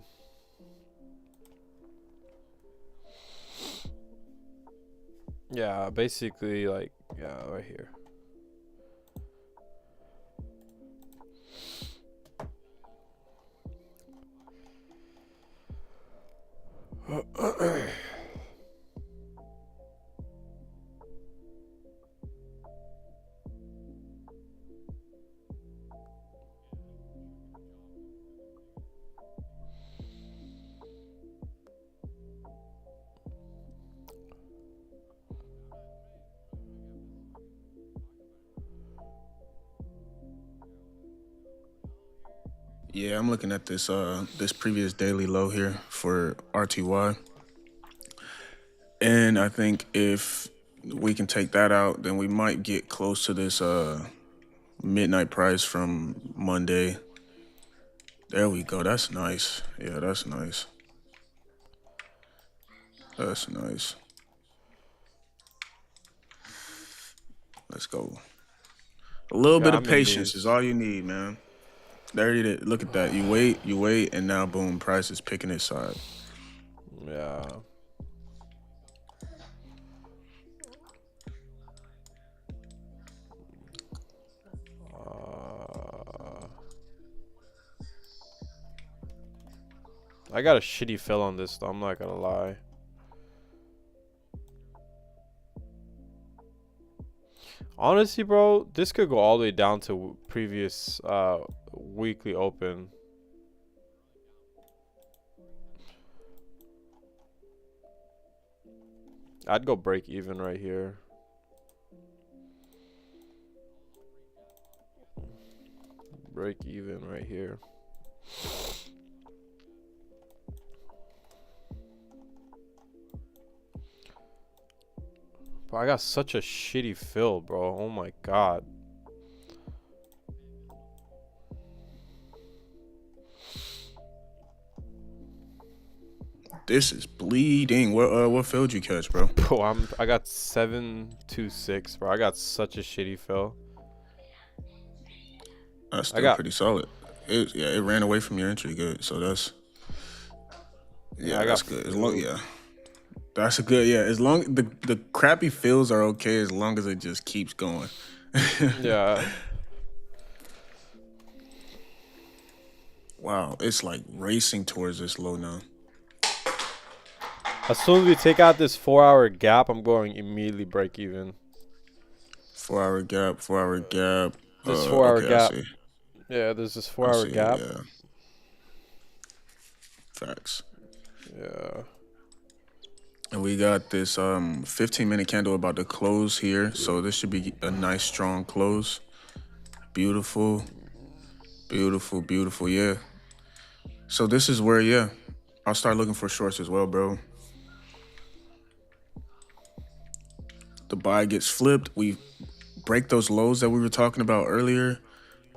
Yeah, basically like, yeah, right here. Yeah, I'm looking at this previous daily low here for RTY, and I think if we can take that out, then we might get close to this midnight price from Monday. There we go. That's nice. Yeah, that's nice. That's nice. Let's go. A little Yeah, bit of I'm in patience is these. all you need, man. There it is. Look at that. You wait, and now boom, price is picking its side. Yeah. Uh, I got a shitty fill on this though, I'm not gonna lie. Honestly, bro, this could go all the way down to previous weekly open. I'd go break even right here. Break even right here. Bro, I got such a shitty fill, bro. Oh my god. This is bleeding. What field you catch, bro? Bro, I got 726, bro. I got such a shitty fill. That's I still got pretty solid. It ran away from your entry good. So I got that's good. As long fluke. that's a good As long the crappy fields are okay as long as it just keeps going. Yeah. Wow, it's like racing towards this low now. As soon as we take out this 4-hour gap, I'm going immediately break even. 4 hour gap. 4 hour gap. This 4-hour Okay, I gap. see. Yeah, there's this I 4-hour see it. gap. Yeah, facts. Yeah. And we got this 15-minute candle about to close here, so this should be a nice strong close. Beautiful, beautiful, beautiful. Yeah. So this is where I'll start looking for shorts as well, bro. The buy gets flipped. We break those lows that we were talking about earlier,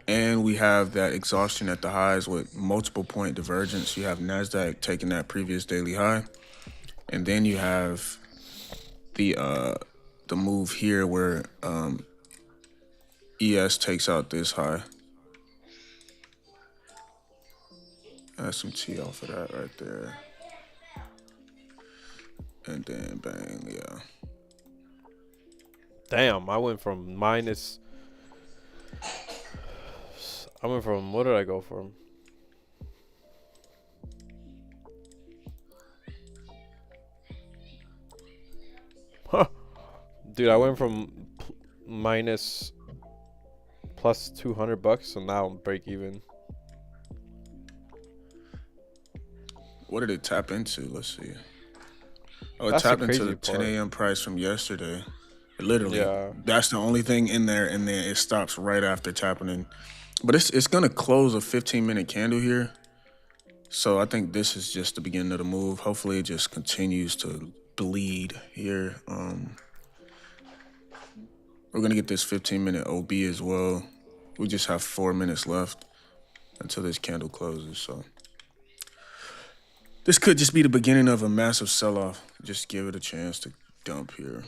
and we have that exhaustion at the highs with multiple point divergence. You have Nasdaq taking that previous daily high, and then you have the move here where ES takes out this high. That's some T off of that right there. And then bang, yeah. Damn, I went from what did I go from? Huh. Dude, I went from minus plus $200 and now I'm break even. What did it tap into? Let's see. Oh, it That's the tapped into the crazy 10 part. a.m. price from yesterday. Literally, Yeah. that's the only thing in there, and then it stops right after tapping in. But it's gonna close a 15-minute candle here. So I think this is just the beginning of the move. Hopefully it just continues to bleed here. We're gonna get this 15-minute OB as well. We just have 4 minutes left until this candle closes. So this could just be the beginning of a massive sell-off. Just give it a chance to dump here.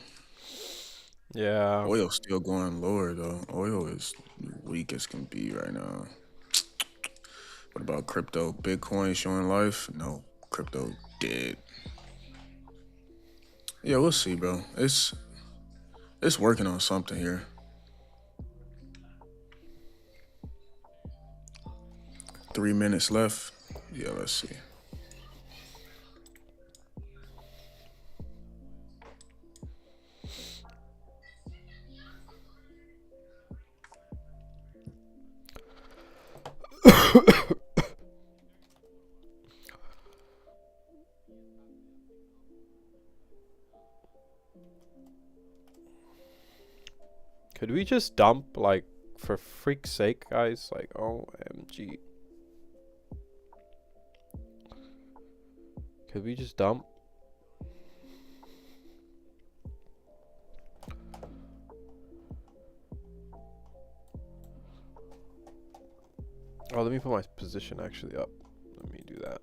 Yeah. Oil's still going lower though. Oil is weak as can be right now. What about crypto? Bitcoin showing life? No, crypto dead. Yeah, we'll see, bro. It's working on something here. Three minutes left. Yeah, let's see. Could we just dump, like, for freak's sake, guys? Like, OMG. Could we just dump? Oh, let me put my position actually up. Let me do that.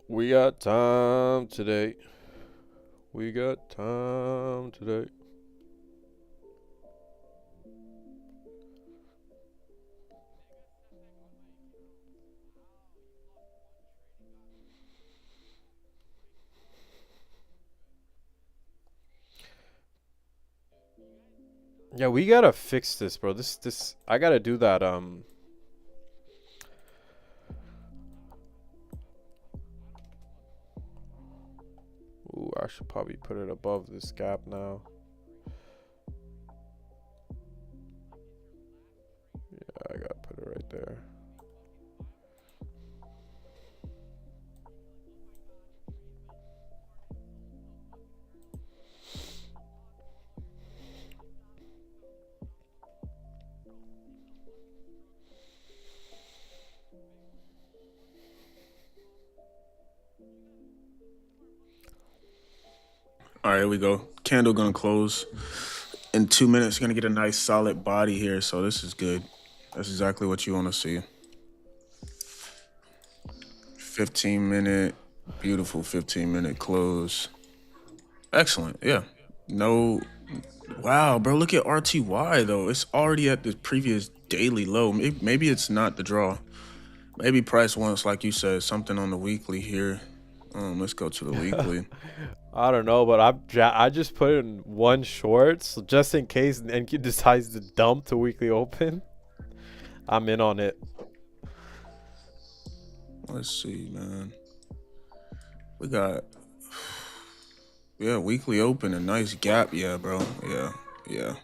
We got time today. We got time today. Yeah, we gotta fix this, bro. This I gotta do that. Ooh, I should probably put it above this gap now. Yeah, I gotta put it right there. All right, here we go. Candle gonna close in 2 minutes. Gonna get a nice solid body here, so this is good. That's exactly what you want to see. 15-minute, beautiful 15-minute close. Excellent. Yeah. No. Wow, bro. Look at RTY though. It's already at the previous daily low. Maybe it's not the draw. Maybe price wants, like you said, something on the weekly here. Let's go to the weekly. I don't know, but I just put in one short, so just in case NQ decides to dump to weekly open, I'm in on it. Let's see, man. We got weekly open, a nice gap. Yeah, bro. Yeah.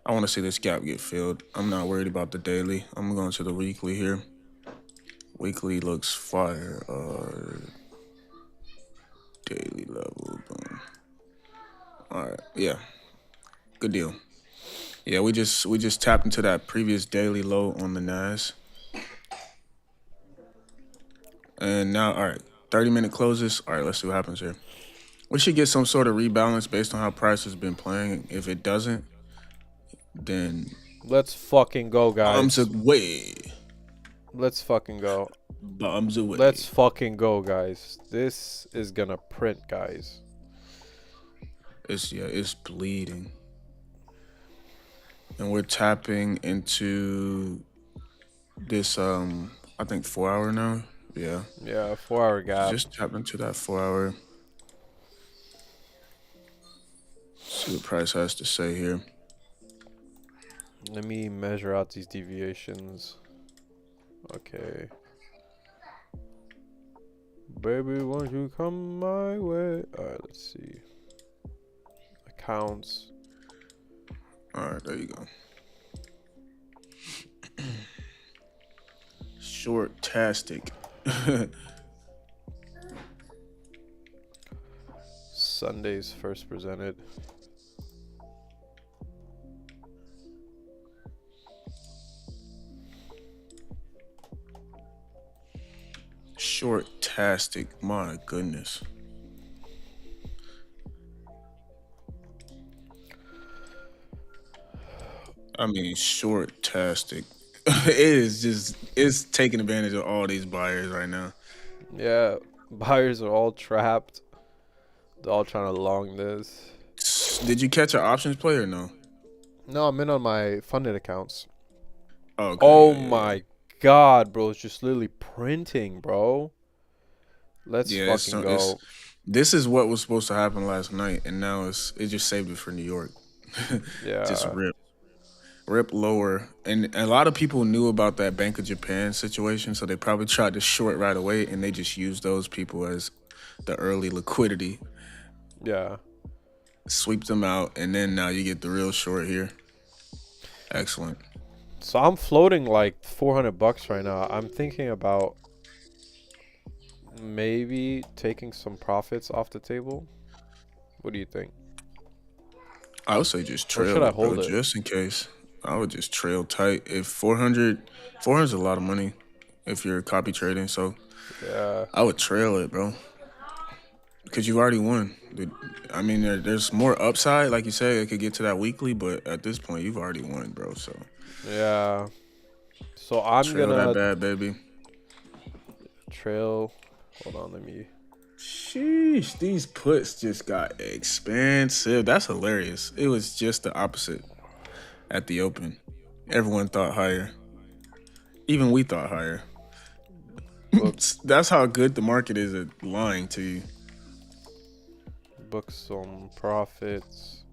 I want to see this gap get filled. I'm not worried about the daily. I'm going to the weekly here. Weekly looks fire. Daily level. Boom. All right. Yeah. Good deal. Yeah, we just tapped into that previous daily low on the NAS. And now, all right, 30-minute closes. All right, let's see what happens here. We should get some sort of rebalance based on how price has been playing. If it doesn't, then Let's fucking go, bombs guys. away. Let's fucking go. Bombs away. Let's fucking go, guys. This is gonna print, guys. It's bleeding. And we're tapping into this I think 4 hour now. Yeah. Yeah, 4-hour gap. Just tapped into that 4 hour. See what price has to say here. Let me measure out these deviations. Okay. Baby, won't you come my way? Alright, let's see. Accounts. Alright, there you go. Short-tastic. Sundays first presented. Short-tastic. My goodness. I mean, short-tastic. It's taking advantage of all these buyers right now. Yeah, buyers are all trapped. They're all trying to long this. Did you catch an options play or no? No, I'm in on my funded accounts. Okay, Oh yeah. my god, bro. It's just literally printing, bro. Let's fucking go. This is what was supposed to happen last night, and now it just saved it for New York. Yeah. Just rip lower. And a lot of people knew about that Bank of Japan situation, so they probably tried to short right away, and they just used those people as the early liquidity. Yeah. Sweep them out, and then now you get the real short here. Excellent. So I'm floating like 400 bucks right now. I'm thinking about maybe taking some profits off the table. What do you think? I would say just Or should trail I it, bro, hold it? just in case. I would just trail tight. If 400 is a lot of money if you're copy trading. So Yeah. I would trail it, bro, because you already won. I mean, there's more upside, like you said. It could get to that weekly, but at this point, you've already won, bro. So Yeah. So I'm trail that gonna bad, baby. trail. Hold on, let me. Sheesh, these puts just got expensive. That's hilarious. It was just the opposite at the open. Everyone thought higher. Even we thought higher. Book That's how good the market is at lying to you. book some profits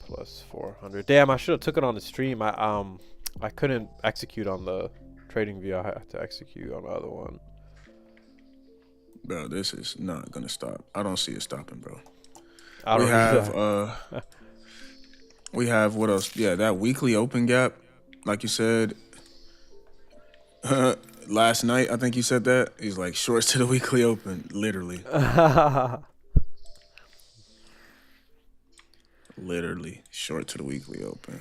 plus 400. Damn, I should have took it on the stream. I couldn't execute on the trading view. I had to execute on the other one. Bro, this is not gonna stop. I don't see it stopping, bro. I We don't have either. we have what else? Yeah, that weekly open gap, like you said. Last night, I think you said that. He's like shorts to the weekly open, literally. Literally short to the weekly open.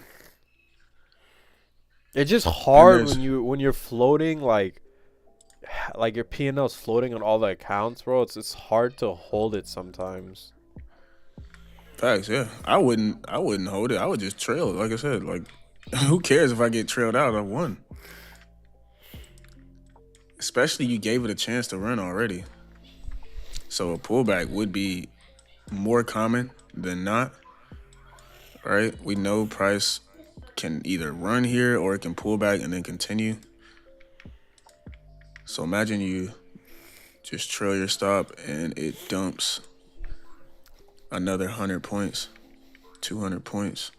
It's just And hard there's when you're floating like your P&L is floating on all the accounts, bro. It's hard to hold it sometimes. facts, yeah. I wouldn't hold it. I would just trail it. Like I said, like who cares if I get trailed out? I won. Especially you gave it a chance to run already. So a pullback would be more common than not. Right? We know price can either run here or it can pull back and then continue. So imagine you just trail your stop and it dumps another 100 points, 200 points.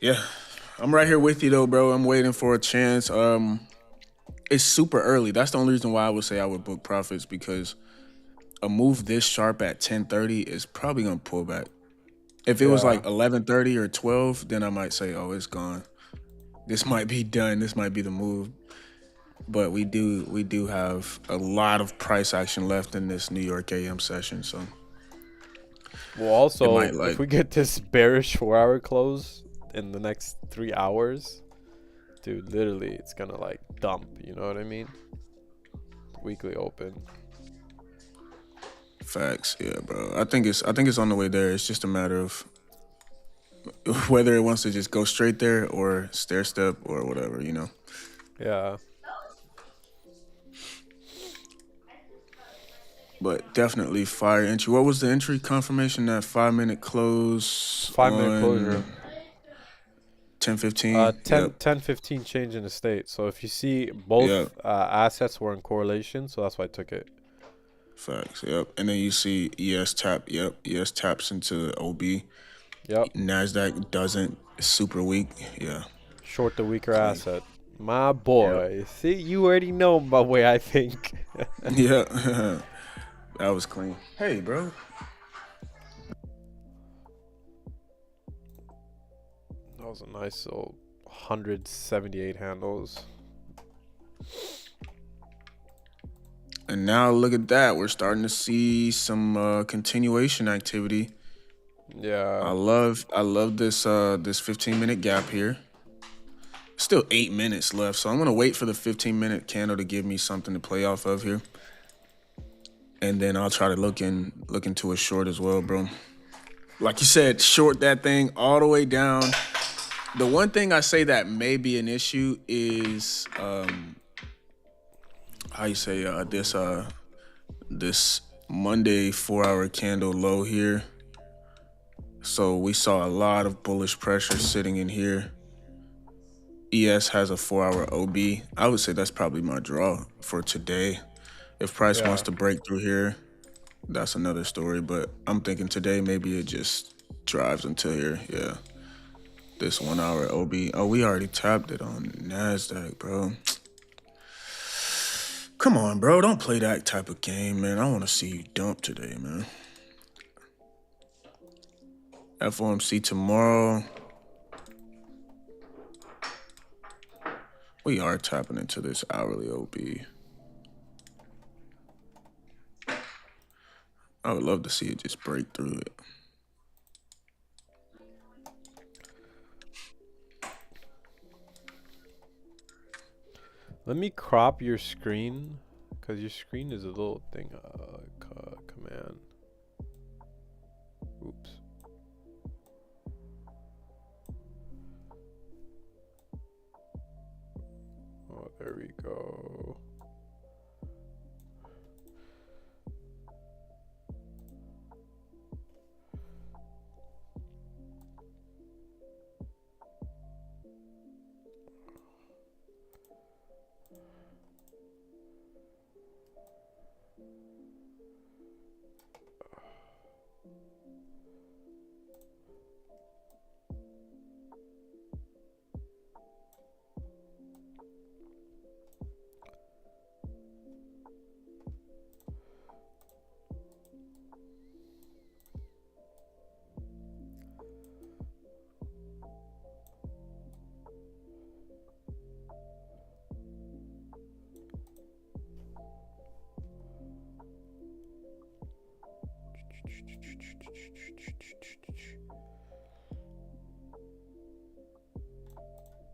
Yeah, I'm right here with you though, bro. I'm waiting for a chance. It's super early. That's the only reason why I would say I would book profits, because a move this sharp at 10:30 is probably gonna pull back. If it was Yeah. like 11:30 or 12, then I might say, oh, it's gone. This might be done. This might be the move. But we do have a lot of price action left in this New York AM session, so Well, it also, might if like we get this bearish 4-hour close in the next 3 hours, dude, literally, it's gonna like dump. You know what I mean? Weekly open. facts. Yeah, bro. I think it's on the way there. It's just a matter of whether it wants to just go straight there or stair step or whatever, you know. Yeah. But definitely fire entry. What was the entry confirmation? That 5-minute close 5-minute closure. on 10:15. 10, Yep. 10-15 change in the state. So if you see Yep. both assets were in correlation, so that's why I took it. Facts. Yep. And then you see ES tap. Yep. ES taps into OB. Yep. Nasdaq doesn't. It's super weak. Yeah. Short the weaker Clean. asset. My boy. See, you already know my way I think. Yeah. That was clean. Hey, bro. That was a nice little 178 handles. And now look at that. We're starting to see some continuation activity. I Yeah. love this 15-minute gap here. Still 8 minutes left, so I'm gonna wait for the 15-minute candle to give me something to play off of here. And then I'll try to look into a short as well, bro. Like you said, short that thing all the way down. The one thing I say that may be an issue is how you say this Monday 4-hour candle low here. So we saw a lot of bullish pressure sitting in here. ES has a 4-hour OB. I would say that's probably my draw for today. If price wants to break through here, that's another story. But I'm thinking today maybe it just drives until here. Yeah. This 1-hour OB. Oh, we already tapped it on Nasdaq, bro. Come on, bro. Don't play that type of game, man. I want to see you dump today, man. FOMC tomorrow. We are tapping into this hourly OB. I would love to see it just break through it. Let me crop your screen, because your screen is a little thing. Command. Oops. Oh, there we go.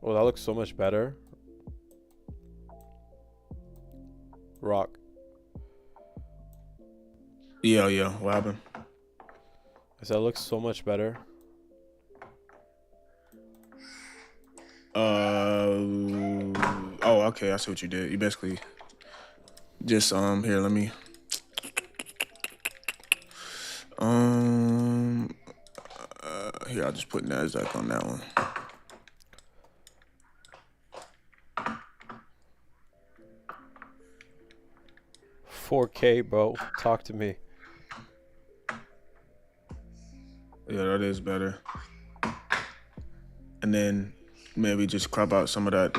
Oh, that looks so much better. Rock. Yeah. What happened? I said that looks so much better. Oh, okay. I see what you did. You basically just here. Let me here. I'll just put NASDAQ on that one. $4K, bro. Talk to me. Yeah, that is better. And then maybe just crop out some of that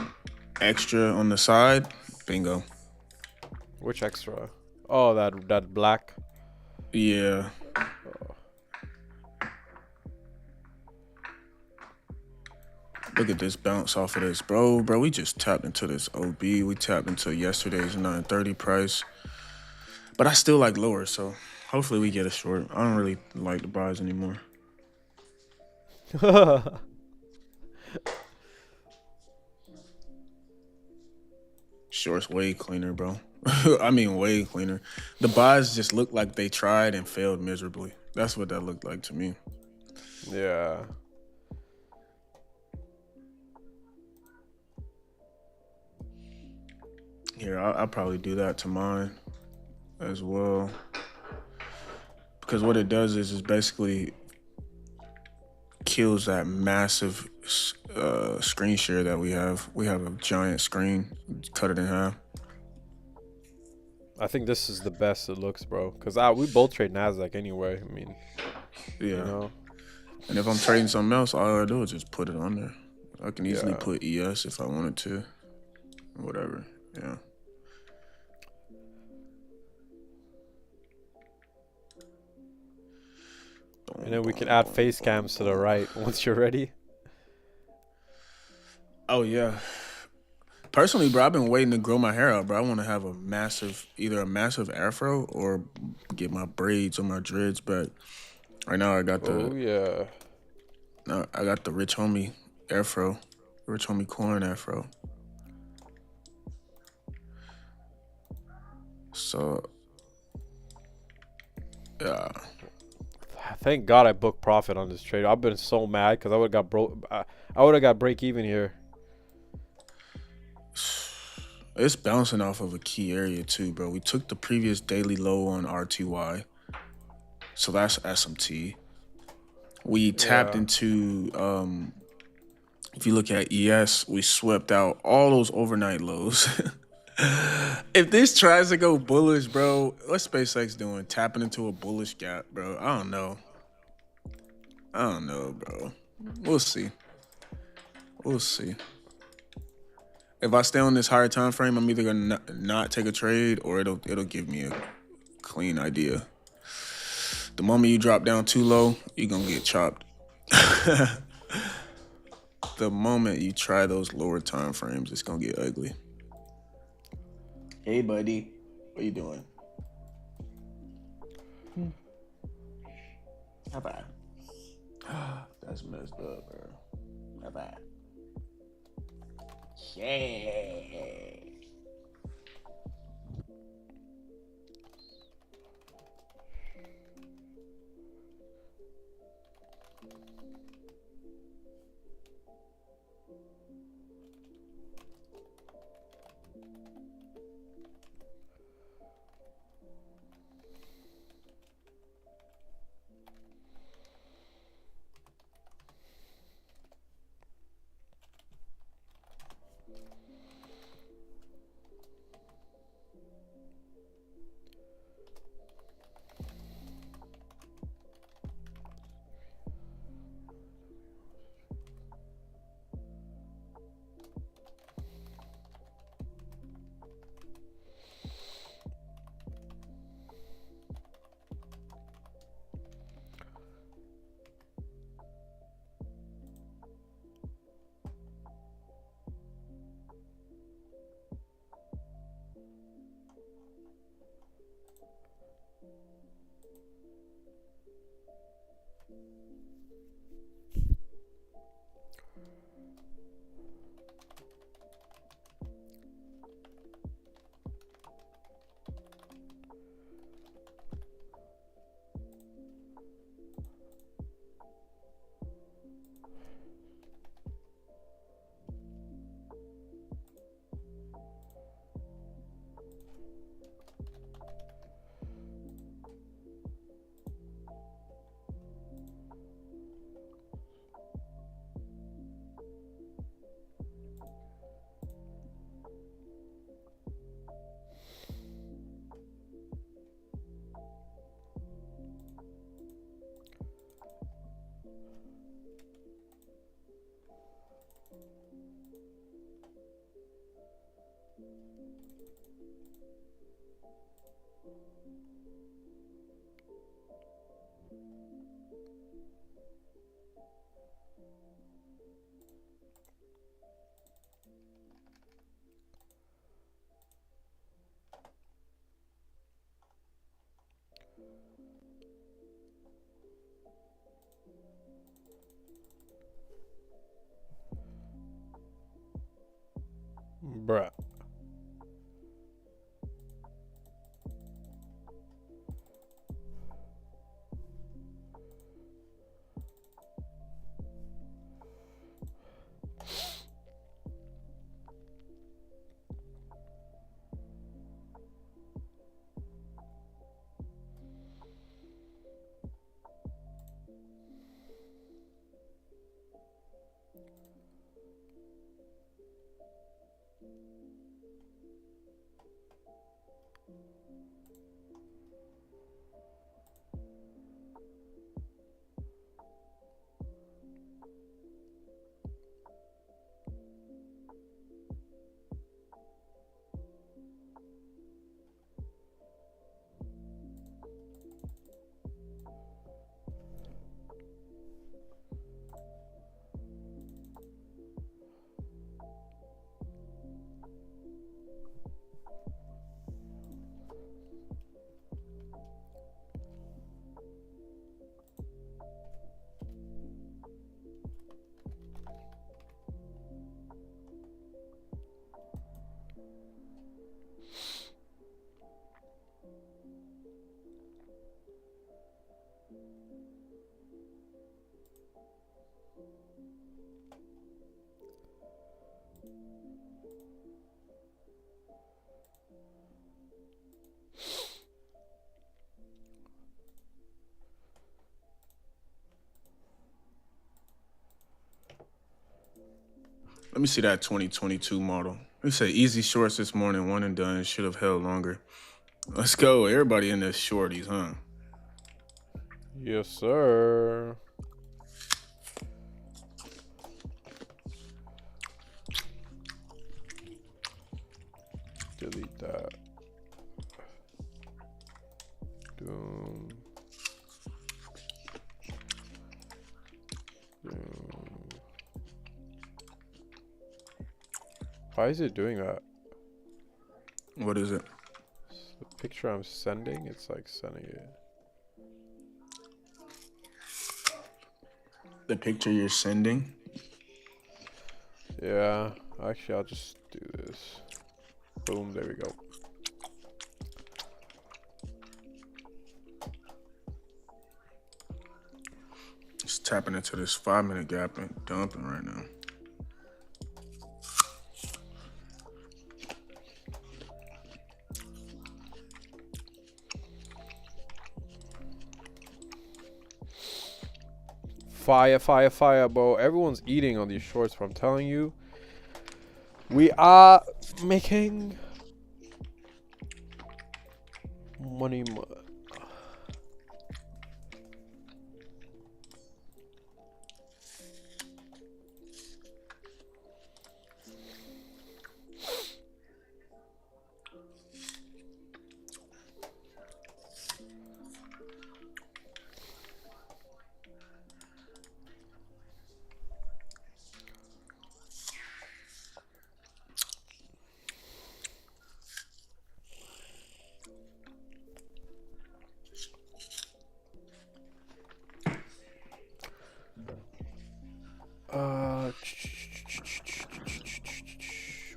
extra on the side. Bingo. Which extra? Oh, that black. Yeah. Look at this bounce off of this, bro. Bro, we just tapped into this OB. We tapped into yesterday's 930 price. But I still like lower, so hopefully we get a short. I don't really like the buys anymore. Short's way cleaner, bro. I mean, way cleaner. The buys just look like they tried and failed miserably. That's what that looked like to me. Yeah. Here, I'll probably do that to mine as well. Because what it does is basically kills that massive screen share that we have. We have a giant screen. Cut it in half. I think this is the best it looks, bro. Because we both trade NASDAQ anyway. I mean, Yeah. you know. And if I'm trading something else, all I do is just put it on there. I can easily Yeah. put ES if I wanted to. Whatever. Yeah. And then we can add face cams to the right once you're ready. Oh, yeah. Personally, bro, I've been waiting to grow my hair out, bro. I want to have either a massive afro or get my braids or my dreads back. Right now, I got Oh, yeah. I got the Rich Homie afro, Rich Homie corn afro. So, yeah. Thank God I booked profit on this trade. I've been so mad because I would have got break even here. It's bouncing off of a key area too, bro. We took the previous daily low on RTY, so that's SMT. We tapped into if you look at ES, we swept out all those overnight lows. If this tries to go bullish, bro, what's SpaceX doing? Tapping into a bullish gap, bro. I don't know, bro. We'll see. If I stay on this higher time frame, I'm either gonna not take a trade or it'll give me a clean idea. The moment you drop down too low, you're gonna get chopped. the moment you try those lower time frames, it's gonna get ugly. Hey, buddy, what you doing? How bad? That's messed up, bro. How bad? Yeah. Bruh. Let me see that 2022 model. They say easy shorts this morning, one and done. Should have held longer. Let's go. Everybody in this shorties, huh? Yes, sir. Delete that. Doom. Doom. Why is it doing that? What is it? The picture I'm sending, it's like sending it. The picture you're sending? Yeah, actually, I'll just do this. Boom, there we go. It's tapping into this 5-minute gap and dumping right now. Fire, fire, fire, bro. Everyone's eating on these shorts, but I'm telling you, we are making money.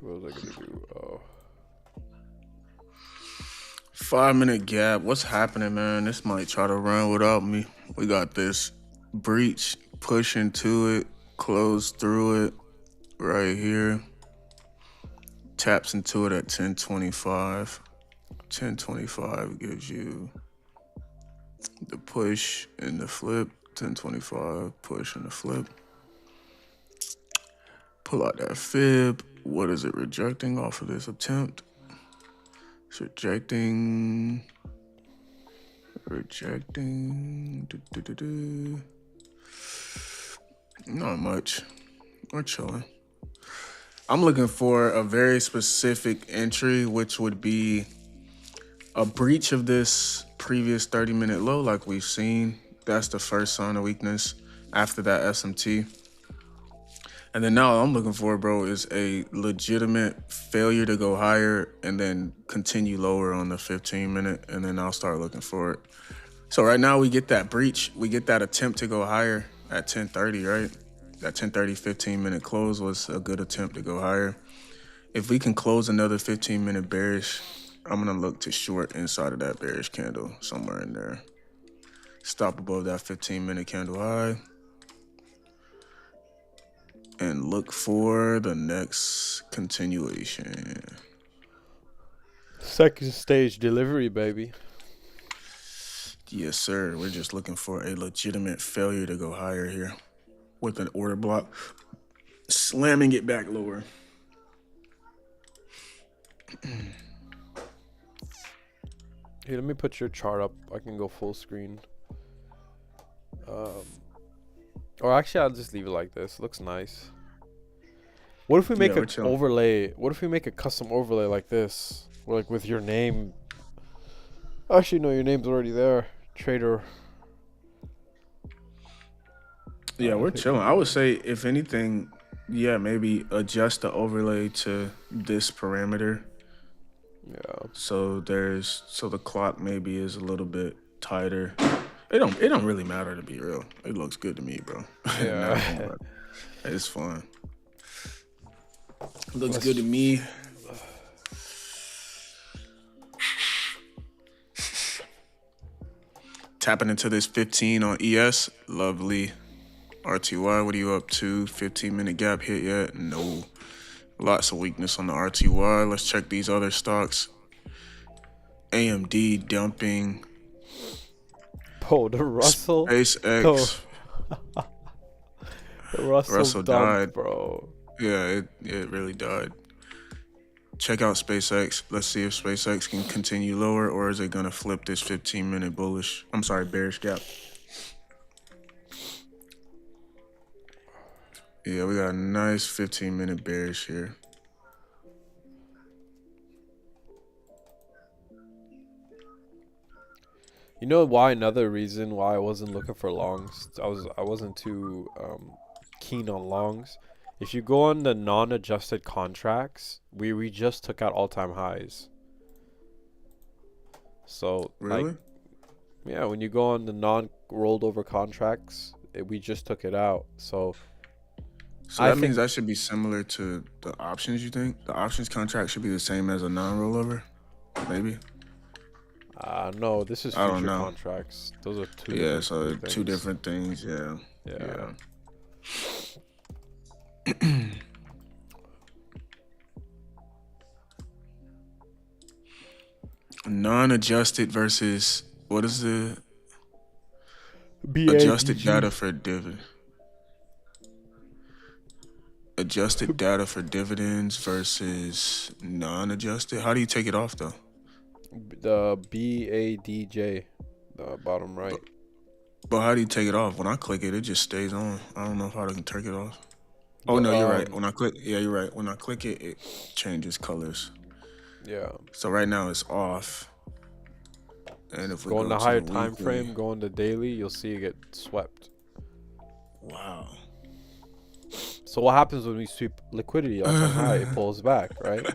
What was I gonna do? Oh. 5-minute gap. What's happening, man? This might try to run without me. We got this breach, push into it, close through it right here. Taps into it at 1025. 1025 gives you the push and the flip. 1025, push and the flip. Pull out that fib. What is it rejecting off of this attempt? It's rejecting. Not much. We're chilling. I'm looking for a very specific entry, which would be a breach of this previous 30-minute low like we've seen. That's the first sign of weakness after that SMT. And then now all I'm looking for, bro, is a legitimate failure to go higher and then continue lower on the 15-minute, and then I'll start looking for it. So right now we get that breach. We get that attempt to go higher at 10:30, right? That 10:30 15-minute close was a good attempt to go higher. If we can close another 15-minute bearish, I'm going to look to short inside of that bearish candle somewhere in there. Stop above that 15-minute candle high. And look for the next continuation. Second stage delivery, baby. Yes, sir. We're just looking for a legitimate failure to go higher here with an order block, slamming it back lower. Here, let me put your chart up. I can go full screen. Or actually, I'll just leave it like this. Looks nice. What if we make an overlay? What if we make a custom overlay like this? Or like with your name. Actually, no, your name's already there. Trader. Yeah, we're chilling. I would say, if anything, yeah, maybe adjust the overlay to this parameter. Yeah. So the clock maybe is a little bit tighter. It don't really matter, to be real. It looks good to me, bro. Yeah. It's fun. It looks good to me. Tapping into this 15 on ES. Lovely. RTY, what are you up to? 15-minute gap hit yet? No. Lots of weakness on the RTY. Let's check these other stocks. AMD dumping. Oh, the Russell. SpaceX. Oh. The Russell died, bro. Yeah, it really died. Check out SpaceX. Let's see if SpaceX can continue lower, or is it gonna flip this 15-minute bearish gap. Yeah, we got a nice 15-minute bearish here. You know why? Another reason why I wasn't looking for longs. I wasn't too keen on longs. If you go on the non-adjusted contracts, we just took out all-time highs. So like, Really? yeah, when you go on the non-rolled over contracts, we just took it out. So So I that means think that should be similar to the options, you think? The options contract should be the same as a non-rollover? Maybe. no, this is I don't future know. contracts. Those are two Yeah, different so two things. different things. Yeah. Yeah. Yeah. Non-adjusted versus what is the adjusted BADG. data for dividend? Adjusted data for dividends versus non-adjusted. How do you take it off though? The BADJ, the bottom But, right. but how do you take it off? When I click it, it just stays on. I don't know how I can take it off. Oh The no, you're right. When I click, yeah, you're right. When I click it, it changes colors. yeah. So right now it's off. And if we Go on go the to higher the time weekly, frame, go on the daily, you'll see it get swept. wow. So what happens when we sweep liquidity all time high? It pulls back, right?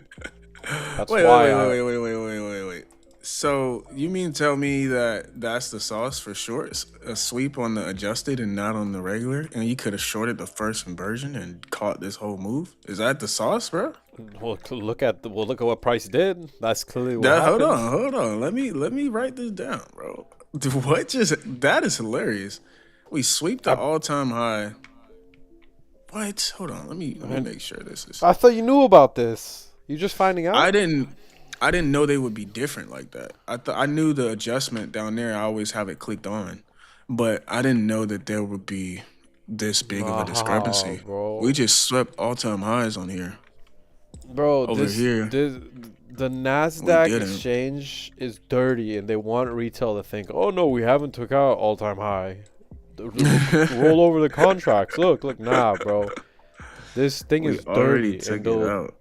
That's Wait, wait, why wait, I wait, wait, wait, wait, wait, wait. So you mean tell me that that's the sauce for shorts? A sweep on the adjusted and not on the regular, and you could have shorted the first inversion and caught this whole move? Is that the sauce, bro? look at look at what price did. That's clearly what That happened. hold on. Let me write this down, bro. What just that is hilarious. We sweep the I, all-time high. What? Hold on. Let me and make sure this is. I thought you knew about this. You just finding I out? didn't I didn't know they would be different like that. I knew the adjustment down there. I always have it clicked on, but I didn't know that there would be this big of a Nah, discrepancy. We bro. just swept all-time highs on here. Bro, Over here, the we Nasdaq didn't. exchange is dirty, and they want retail to think, oh no, we haven't took out all time high. Roll over the contracts. Look, nah, bro. This thing We is already dirty, and took it they'll. out.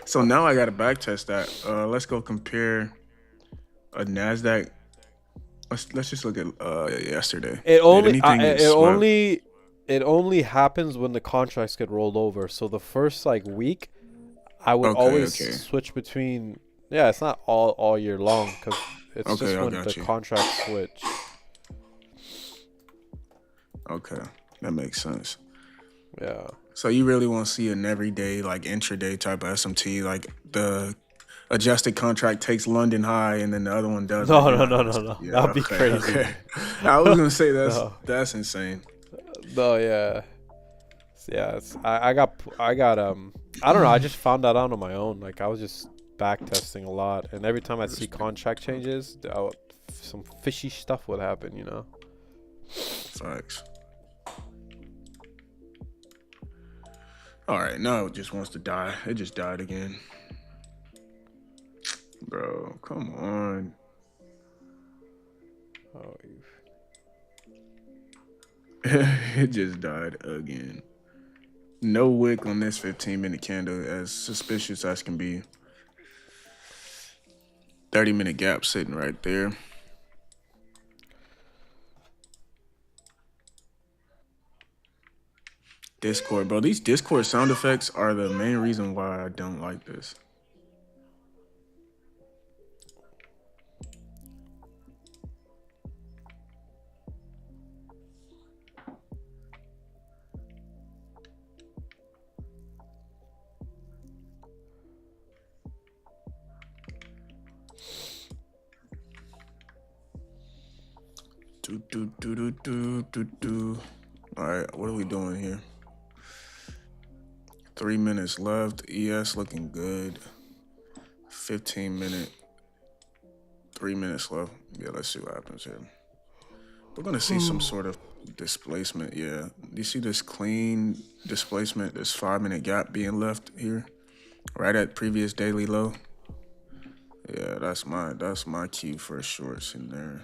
So now I got to back test that. Let's go compare a Nasdaq. Let's just look at yesterday. It Did only, anything get it swept? only, it only happens when the contracts get rolled over. So the first like week, I would Okay, always okay, switch between. Yeah, it's not all year long because it's okay. just I when the got you. contracts switch. Okay, that makes sense. Yeah. So you really want to see an everyday, like intraday type of SMT, like the adjusted contract takes London high and then the other one doesn't. No, You're no, not no, gonna. no, no. Yeah. That'd be Okay. crazy. Okay. I was gonna say No, that's insane. no, yeah, yeah. I got I don't know. I just found that out on my own. Like I was just back testing a lot, and every time I see contract changes, some fishy stuff would happen. You know. Facts. All right. Now it just wants to die. It just died again. Bro, come on. Oh, It just died again. No wick on this 15-minute candle, as suspicious as can be. 30-minute gap sitting right there. Discord, bro. These Discord sound effects are the main reason why I don't like this. Do. All right, what are we doing here? 3 minutes left. ES looking good. 15-minute. 3 minutes left. Yeah, let's see what happens here. We're gonna see some sort of displacement. Yeah, do you see this clean displacement? This 5-minute gap being left here, right at previous daily low. Yeah, that's my cue for shorts in there.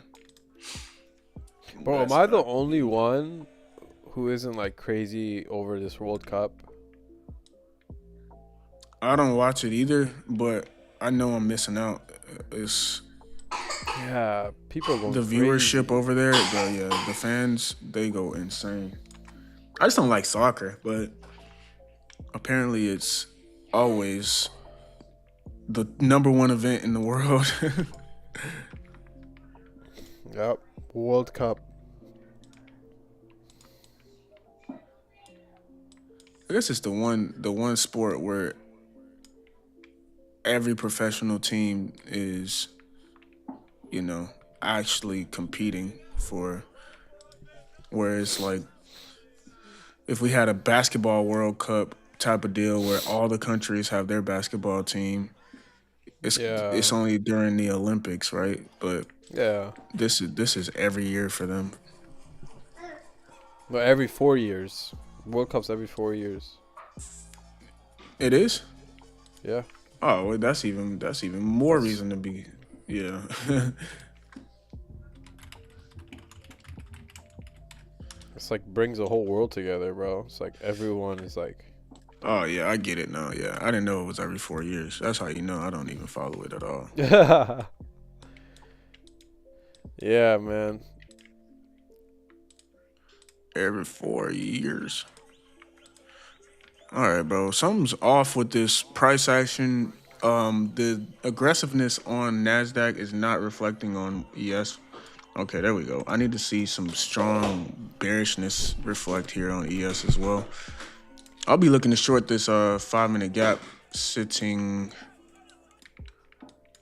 bro, am I the only one who isn't like crazy over this World Cup? I don't watch it either, but I know I'm missing out. It's Yeah, people are going the crazy. viewership over there. The fans, they go insane. I just don't like soccer, but apparently it's always the number one event in the world. Yep. World Cup. I guess it's the one sport where every professional team is, actually competing for. Whereas like if we had a basketball World Cup type of deal where all the countries have their basketball team, it's Yeah. only during the Olympics, right? But Yeah. this is every year for them. But every 4 years. World Cup's every 4 years. It is? Yeah. Oh, well, that's even more That's reason to be. Yeah. it's like brings the whole world together, bro. It's like everyone is like Oh yeah, I get it now. Yeah, I didn't know it was every 4 years. That's how you know I don't even follow it at all. Yeah, man. Every 4 years. All right, bro. Something's off with this price action. The aggressiveness on Nasdaq is not reflecting on ES. Okay, there we go. I need to see some strong bearishness reflect here on ES as well. I'll be looking to short this 5 minute gap sitting.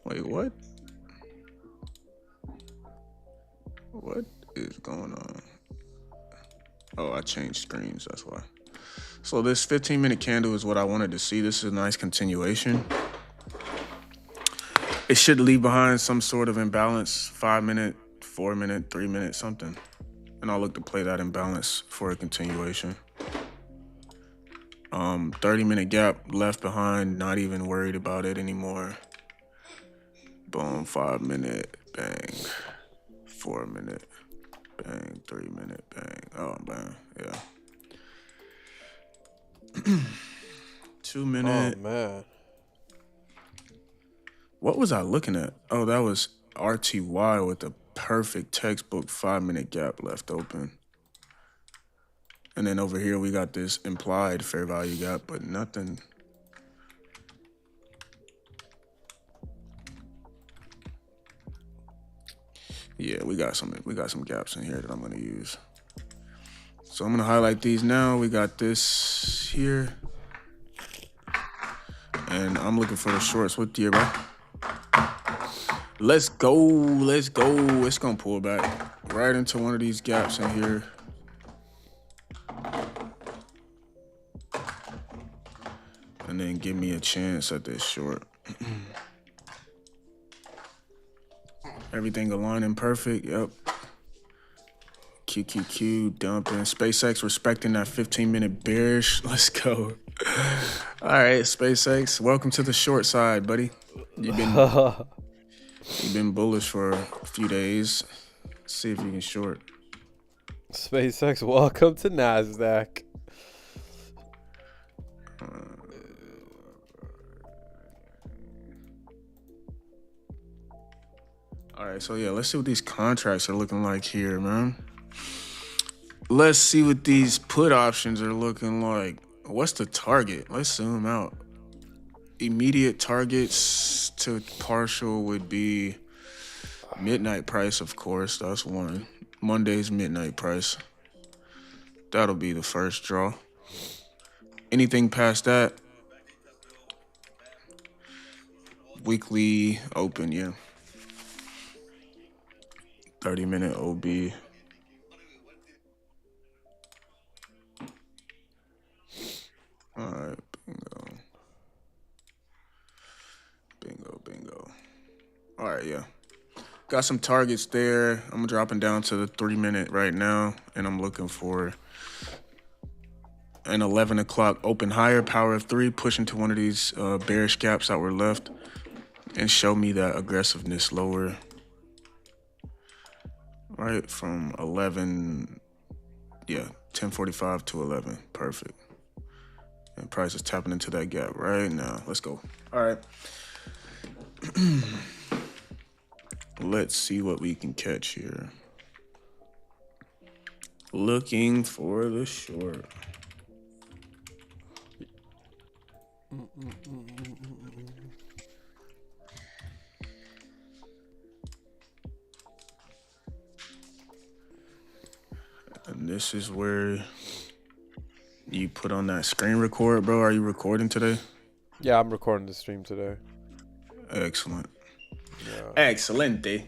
Wait, what? What is going on? Oh, I changed screens. That's why. So this 15-minute candle is what I wanted to see. This is a nice continuation. It should leave behind some sort of imbalance, 5 minute, 4 minute, 3 minute, something. And I'll look to play that imbalance for a continuation. 30-minute gap left behind, not even worried about it anymore. Boom, 5 minute, bang. 4 minute, bang. 3 minute, bang. Oh, bang, yeah. 2 minute. Oh man. What was I looking at? Oh, that was RTY with a perfect textbook 5 minute gap left open. And then over here we got this implied fair value gap, but nothing. Yeah, we got some gaps in here that I'm gonna use. So I'm gonna highlight these now. We got this here. And I'm looking for the shorts. What year, bro? Let's go. Let's go. It's gonna pull back right into one of these gaps in here. And then give me a chance at this short. Everything aligning perfect. Yep. QQQ dumping. SpaceX respecting that 15-minute bearish. Let's go. All right, SpaceX. Welcome to the short side, buddy. You've been bullish for a few days. Let's see if you can short. SpaceX, welcome to Nasdaq. All right, so yeah, let's see what these contracts are looking like here, man. Let's see what these put options are looking like. What's the target? Let's zoom out. Immediate targets to partial would be midnight price, of course. That's one. Monday's midnight price. That'll be the first draw. Anything past that, weekly open, yeah. 30-minute OB. All right, bingo. Bingo, bingo. All right, yeah. Got some targets there. I'm dropping down to the 3-minute right now, and I'm looking for an 11 o'clock open higher, power of 3, push into one of these bearish gaps that were left, and show me that aggressiveness lower. Right from 11, yeah, 10:45 to 11, perfect. And price is tapping into that gap right now. Let's go. All right. Let's see what we can catch here. Looking for the short. And this is where you put on that screen record, bro. Are you recording today? Yeah, I'm recording the stream today. Excellent. Yeah. Excelente.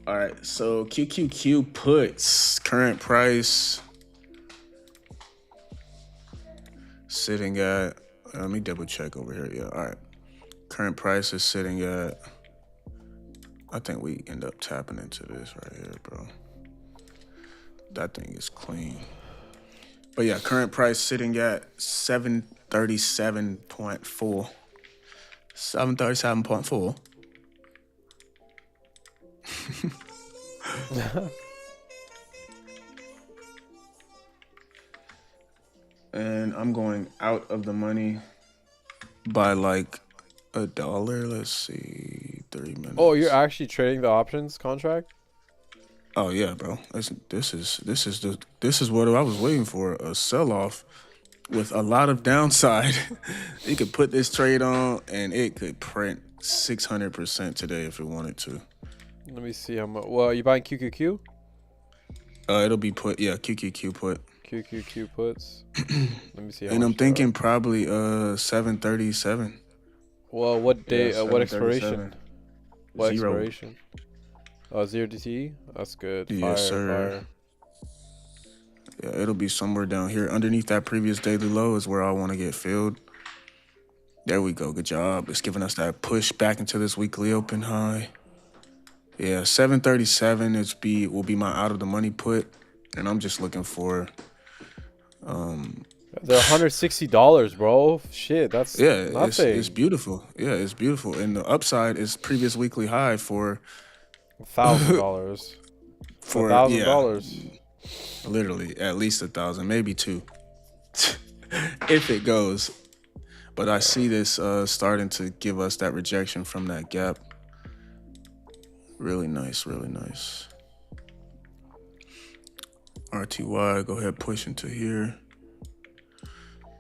All right, so QQQ puts current price sitting at, let me double check over here. Yeah, all right. Current price is sitting at, I think we end up tapping into this right here, bro. That thing is clean. But yeah, current price sitting at 737.4. 737.4. And I'm going out of the money by like $1. Let's see, 3 minutes. Oh, you're actually trading the options contract? Oh yeah, bro. This is what I was waiting for. A sell-off with a lot of downside. You could put this trade on and it could print 600% today if it wanted to. Let me see how much. Well, are you buying QQQ? It'll be put, yeah, QQQ put. QQQ puts. Let me see. And I'm thinking probably 737. Well, what day? Yeah, What expiration? What Zero. expiration? 0 DTE. That's good. Fire, Yes, sir. fire. Yeah, it'll be somewhere down here underneath that previous daily low is where I want to get filled. There we go. Good job. It's giving us that push back into this weekly open high. Yeah, 737 will be my out of the money put, and I'm just looking for. They're $160, bro. Shit, that's nothing. It's beautiful. Yeah, it's beautiful, and the upside is previous weekly high for $1,000. for $1,000. Yeah, literally at least 1,000, maybe 2, if it goes. But I see this starting to give us that rejection from that gap. Really nice, really nice. RTY, go ahead, push into here.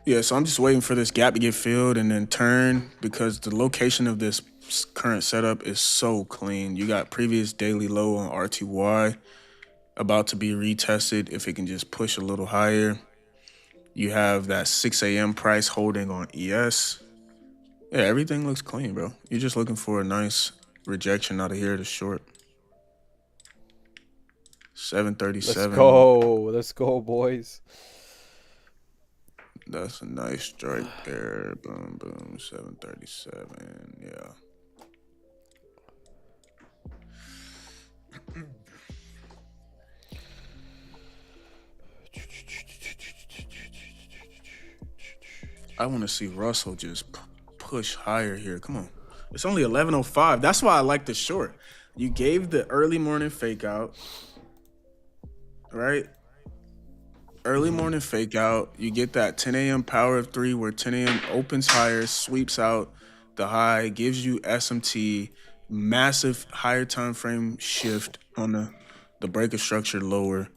Yeah, so I'm just waiting for this gap to get filled and then turn, because the location of this current setup is so clean. You got previous daily low on RTY about to be retested if it can just push a little higher. You have that 6 a.m. price holding on ES. Yeah, everything looks clean, bro. You're just looking for a nice rejection out of here to short. 737. Let's go, boys. That's a nice strike there. Boom, boom. 737. Yeah. I want to see Russell just push higher here. Come on. It's only 11:05. That's why I like the short. You gave the early morning fake out, right? Early morning fake out. You get that 10 a.m. power of 3 where 10 a.m. opens higher, sweeps out the high, gives you SMT, massive higher time frame shift on the breaker structure lower.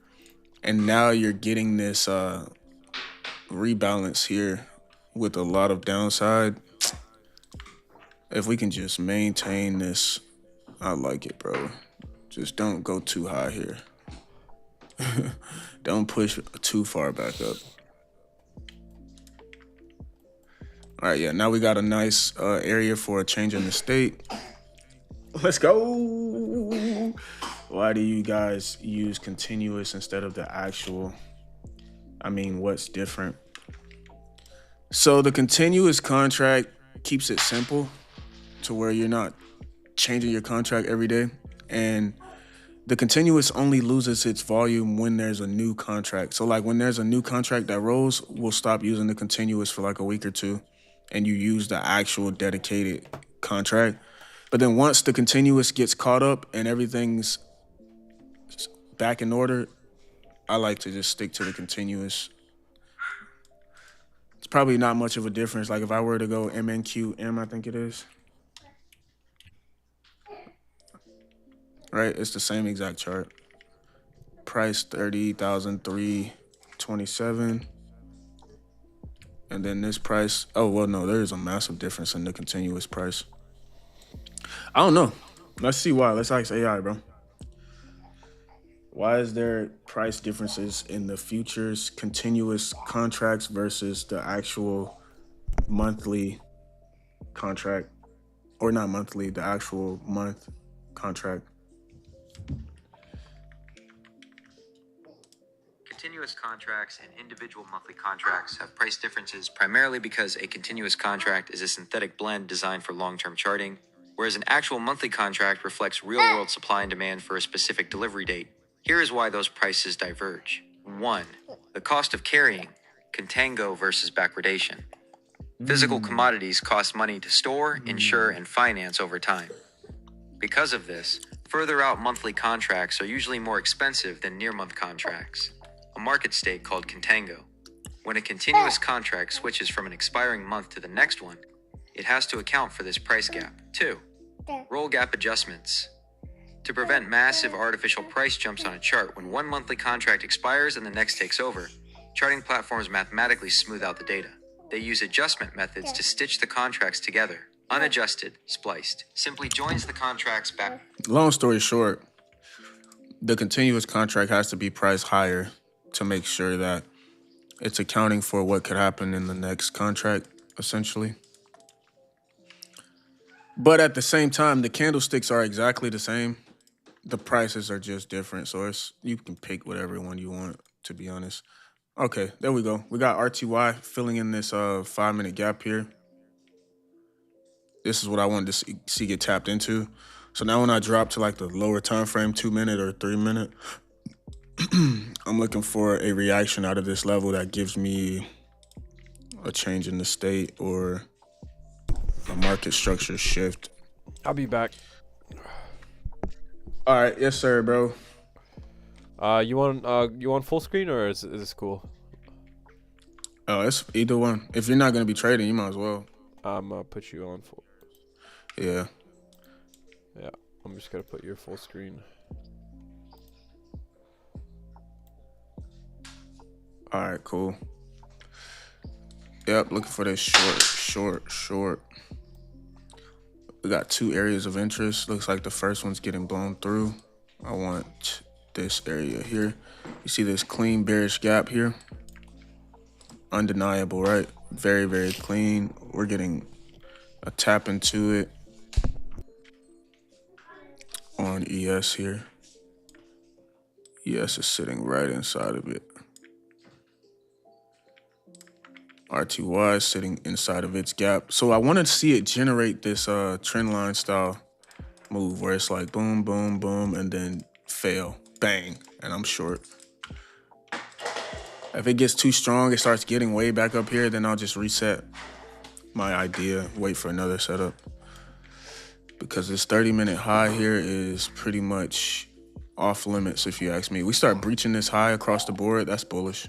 And now you're getting this rebalance here with a lot of downside. If we can just maintain this, I like it, bro. Just don't go too high here. Don't push too far back up. All right, yeah, now we got a nice area for a change in the state. Let's go. Why do you guys use continuous instead of the actual? I mean, what's different? So the continuous contract keeps it simple to where you're not changing your contract every day. And the continuous only loses its volume when there's a new contract. So like when there's a new contract that rolls, we'll stop using the continuous for like a week or two and you use the actual dedicated contract. But then once the continuous gets caught up and everything's back in order, I like to just stick to the continuous. It's probably not much of a difference. Like if I were to go MNQM, I think it is. Right? It's the same exact chart. price 30,327. And then this price, oh, well, no, there is a massive difference in the continuous price. I don't know. Let's see why. Let's ask AI, bro. Why is there price differences in the futures continuous contracts versus the actual monthly contract? Or not monthly, the actual month contract. Continuous contracts and individual monthly contracts have price differences primarily because a continuous contract is a synthetic blend designed for long-term charting, whereas an actual monthly contract reflects real-world supply and demand for a specific delivery date. Here is why those prices diverge. 1. The cost of carrying, contango versus backwardation. Physical commodities cost money to store, insure, and finance over time. Because of this, further out monthly contracts are usually more expensive than near-month contracts. A market state called contango. When a continuous contract switches from an expiring month to the next one, it has to account for this price gap. 2. Roll gap adjustments. To prevent massive artificial price jumps on a chart when one monthly contract expires and the next takes over, charting platforms mathematically smooth out the data. They use adjustment methods to stitch the contracts together. Unadjusted, spliced, simply joins the contracts back. Long story short, the continuous contract has to be priced higher to make sure that it's accounting for what could happen in the next contract, essentially. But at the same time, the candlesticks are exactly the same. The prices are just different, so you can pick whatever one you want, to be honest. Okay, there we go. We got RTY filling in this 5-minute gap here. This is what I wanted to see get tapped into. So now when I drop to like the lower time frame, 2-minute or 3-minute, I'm looking for a reaction out of this level that gives me a change in the state or a market structure shift. I'll be back. All right, yes sir, bro. You want full screen or is this cool? Oh, it's either one. If you're not gonna be trading, you might as well. I'm gonna put you on full. Yeah. Yeah, I'm just gonna put your full screen. All right, cool. Yep, looking for this short. We got 2 areas of interest. Looks like the first one's getting blown through. I want this area here. You see this clean bearish gap here? Undeniable, right? Very, very clean. We're getting a tap into it on ES here. ES is sitting right inside of it. RTY is sitting inside of its gap. So I want to see it generate this trend line style move where it's like boom, boom, boom, and then fail, bang, and I'm short. If it gets too strong, it starts getting way back up here, then I'll just reset my idea, wait for another setup. Because this 30-minute high here is pretty much off limits if you ask me. We start breaching this high across the board, that's bullish.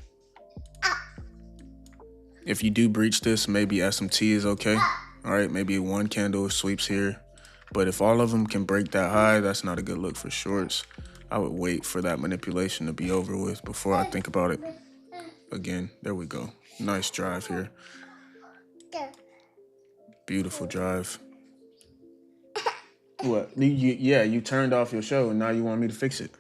If you do breach this, maybe SMT is okay. All right, maybe one candle sweeps here. But if all of them can break that high, that's not a good look for shorts. I would wait for that manipulation to be over with before I think about it. Again, there we go. Nice drive here. Beautiful drive. What? You turned off your show and now you want me to fix it.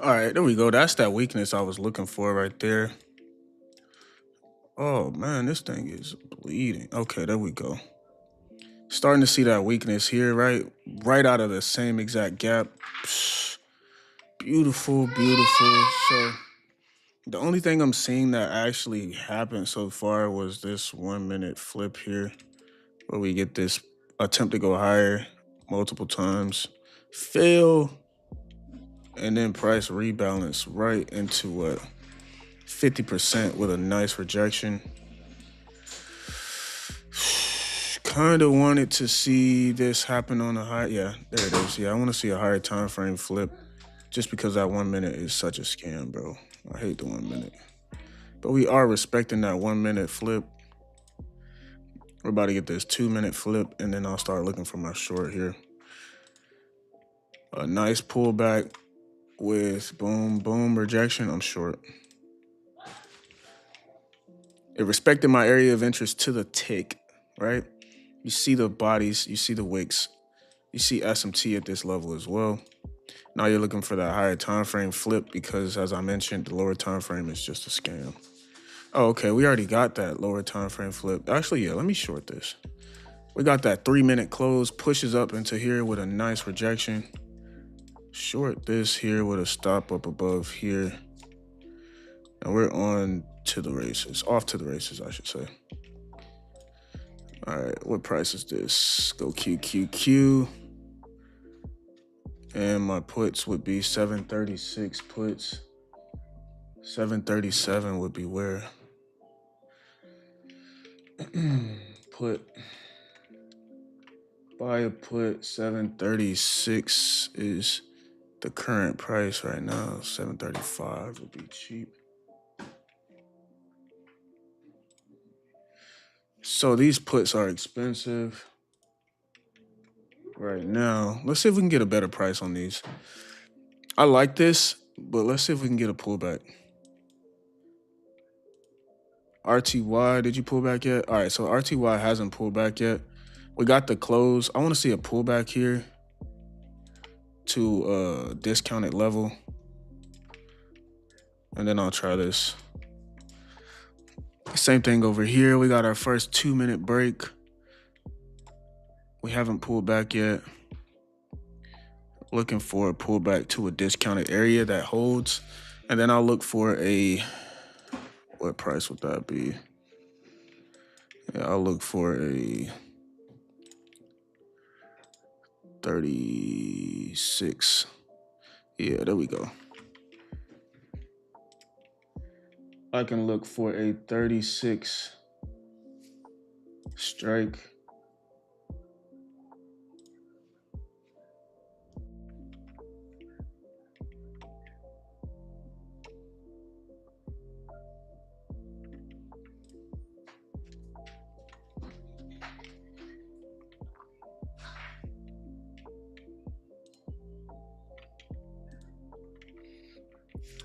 All right, there we go. That's that weakness I was looking for right there. Oh man, this thing is bleeding. Okay, there we go. Starting to see that weakness here, right? Right out of the same exact gap. Psh, beautiful, beautiful. So the only thing I'm seeing that actually happened so far was this 1 minute flip here, where we get this attempt to go higher multiple times, fail, and then price rebalance right into what 50% with a nice rejection. Kind of wanted to see this happen on a high. Yeah, there it is. Yeah, I want to see a higher time frame flip, just because that 1 minute is such a scam, bro. I hate the 1 minute, but we are respecting that 1 minute flip. We're about to get this 2 minute flip, and then I'll start looking for my short here. A nice pullback with boom, boom, rejection. I'm short. It respected my area of interest to the tick, right? You see the bodies, you see the wicks, you see SMT at this level as well. Now you're looking for that higher time frame flip because, as I mentioned, the lower time frame is just a scam. Oh, okay, we already got that lower time frame flip. Actually, yeah, let me short this. We got that 3 minute close, pushes up into here with a nice rejection. Short this here with a stop up above here. And we're on to the races, off to the races, I should say. All right, what price is this? Go QQQ. And my puts would be 736 puts. 737 would be where? Put. Buy a put. 736 is the current price right now. 735 would be cheap. So these puts are expensive right now. Let's see if we can get a better price on these. I like this, but let's see if we can get a pullback. RTY, did you pull back yet? All right, so RTY hasn't pulled back yet. We got the close. I want to see a pullback here to a discounted level. And then I'll try this. Same thing over here. We got our first 2-minute break. We haven't pulled back yet. Looking for a pullback to a discounted area that holds. And then I'll look for a, what price would that be? Yeah, I'll look for a 36. Yeah, there we go. I can look for a 36 strike.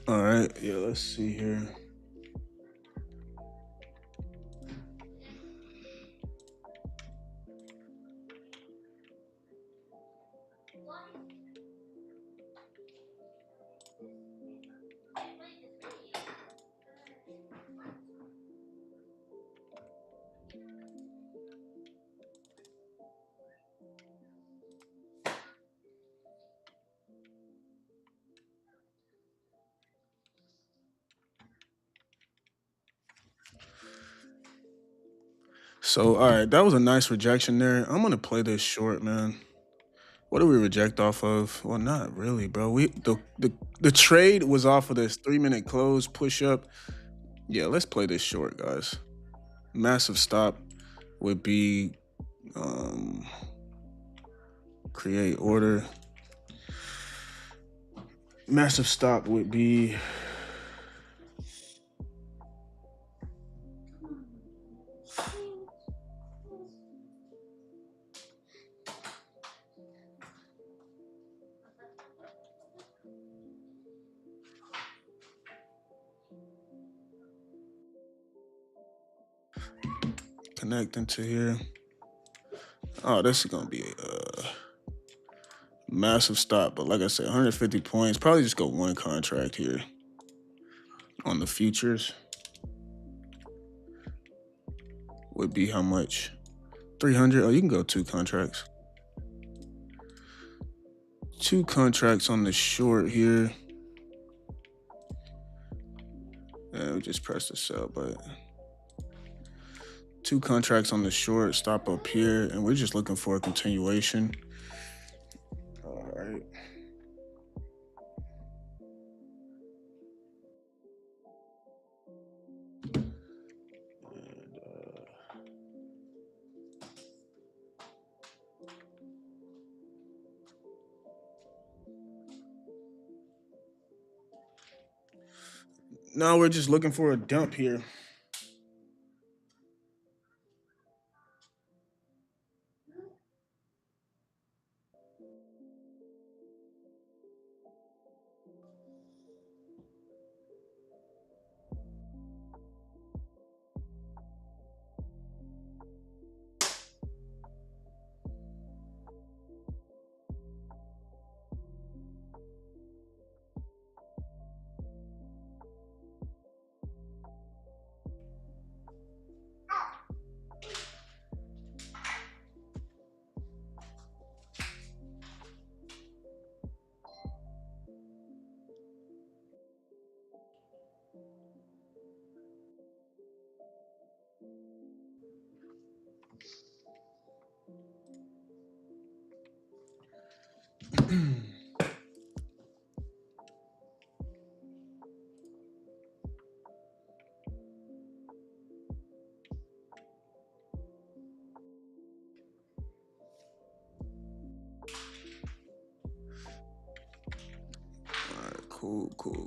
All right, yeah, let's see here. So, all right, that was a nice rejection there. I'm gonna play this short, man. What do we reject off of? Well, not really, bro. The trade was off of this 3-minute close push up. Yeah, let's play this short, guys. Massive stop would be create order. Massive stop would be connect into here. Oh, this is gonna be a massive stop, but like I said, 150 points. Probably just go one contract here on the futures. Would be how much? 300. Oh, you can go 2 contracts. 2 contracts on the short here. Yeah, we just press the sell button. 2 contracts on the short, stop up here, and we're just looking for a continuation. All right. Now we're just looking for a dump here.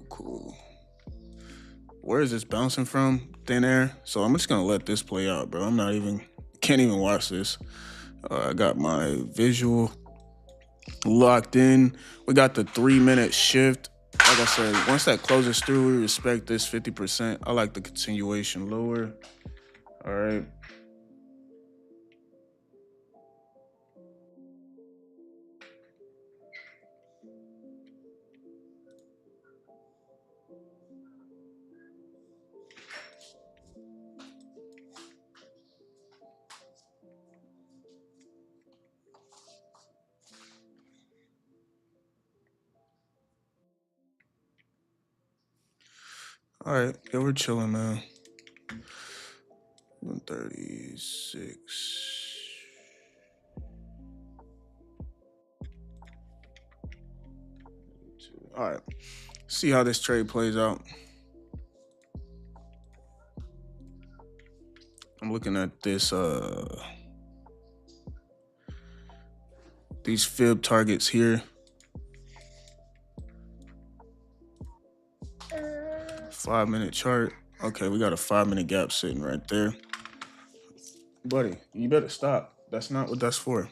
Cool. Where is this bouncing from? Thin air. So I'm just gonna let this play out, bro. Can't even watch this. I got my visual locked in. We got the 3-minute shift. Like I said, once that closes through, we respect this 50%. I like the continuation lower. All right. All right. Yeah, we're chilling, man. 136. All right. See how this trade plays out. I'm looking at this these fib targets here. 5-minute chart. Okay, we got a 5-minute gap sitting right there. Buddy, you better stop. That's not what that's for.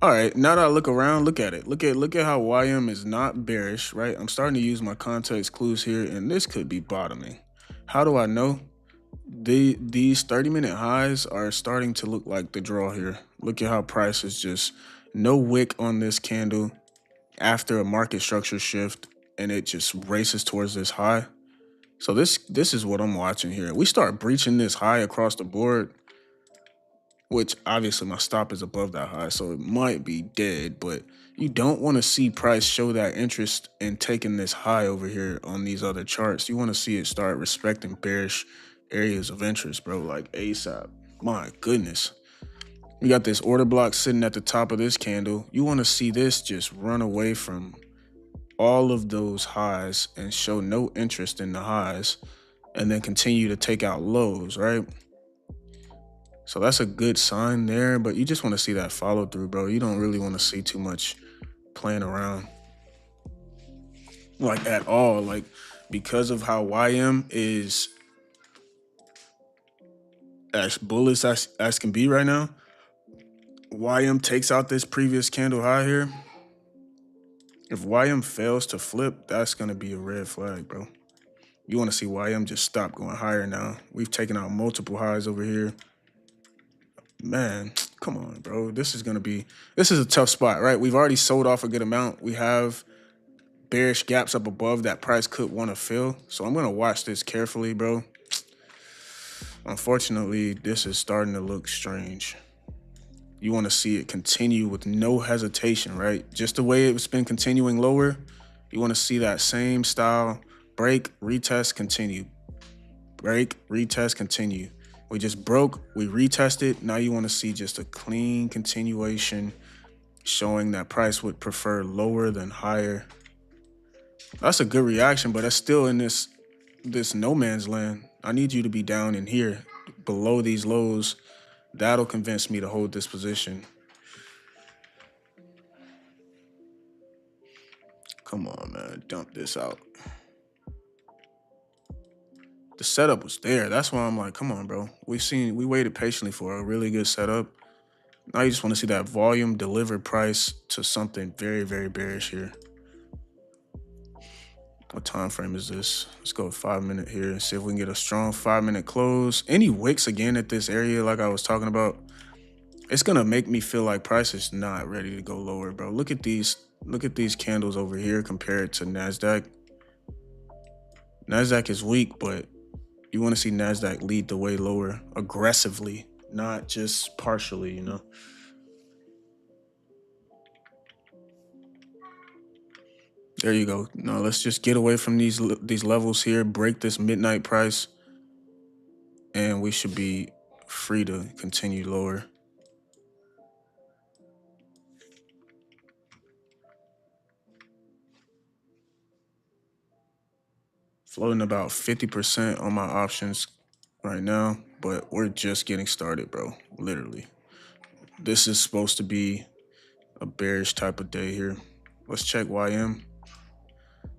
All right, now that I look around, look at it. Look at how YM is not bearish, right? I'm starting to use my context clues here, and this could be bottoming. How do I know? These 30-minute highs are starting to look like the draw here. Look at how price is just no wick on this candle after a market structure shift, and it just races towards this high. So this is what I'm watching here. We start breaching this high across the board, which obviously my stop is above that high, so it might be dead, but you don't want to see price show that interest in taking this high over here on these other charts. You want to see it start respecting bearish areas of interest, bro, like ASAP. My goodness. We got this order block sitting at the top of this candle. You want to see this just run away from all of those highs and show no interest in the highs, and then continue to take out lows, right? So that's a good sign there, but you just want to see that follow through, bro. You don't really want to see too much playing around, like, at all. Like, because of how YM is as bullish as can be right now, YM takes out this previous candle high here. If YM fails to flip, that's going to be a red flag, bro. You want to see YM just stop going higher now. We've taken out multiple highs over here. Man, come on, bro. This is a tough spot, right? We've already sold off a good amount. We have bearish gaps up above that price could want to fill. So I'm going to watch this carefully, bro. Unfortunately, this is starting to look strange. You want to see it continue with no hesitation, right? Just the way it's been continuing lower. You want to see that same style. Break, retest, continue. Break, retest, continue. We just broke, we retested. Now you want to see just a clean continuation showing that price would prefer lower than higher. That's a good reaction, but that's still in this no man's land. I need you to be down in here below these lows. That'll convince me to hold this position. Come on, man, dump this out. The setup was there. That's why I'm like, come on, bro. We waited patiently for a really good setup. Now you just want to see that volume deliver price to something very, very bearish here. What time frame is this? Let's go 5 minute here and see if we can get a strong 5 minute close. Any wicks again at this area, like I was talking about, it's gonna make me feel like price is not ready to go lower, bro. Look at these candles over here compared to NASDAQ. NASDAQ is weak, but you want to see NASDAQ lead the way lower aggressively, not just partially, you know. There you go. Now let's just get away from these levels here, break this midnight price, and we should be free to continue lower. Floating about 50% on my options right now, but we're just getting started, bro. Literally. This is supposed to be a bearish type of day here. Let's check YM.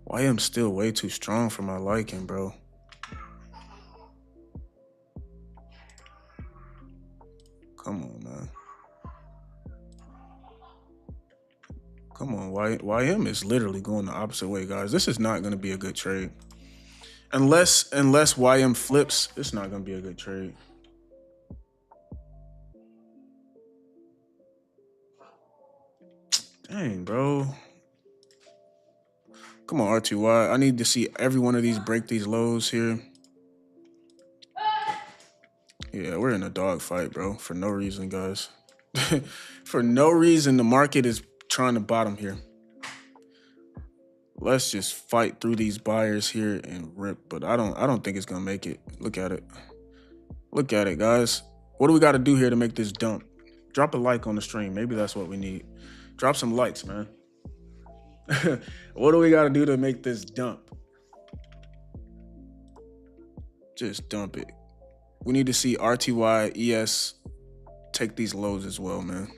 YM's still way too strong for my liking, bro. Come on, man. Come on, YM is literally going the opposite way, guys. This is not going to be a good trade. Unless YM flips, it's not going to be a good trade. Dang, bro. Come on, RTY. I need to see every one of these break these lows here. Yeah, we're in a dog fight, bro, for no reason, guys. For no reason, the market is trying to bottom here. Let's just fight through these buyers here and rip, but I don't think it's gonna make it. Look at it. Look at it, guys. What do we got to do here to make this dump? Drop a like on the stream. Maybe that's what we need. Drop some likes, man. What do we got to do to make this dump? Just dump it. We need to see RTY, ES, take these lows as well, man.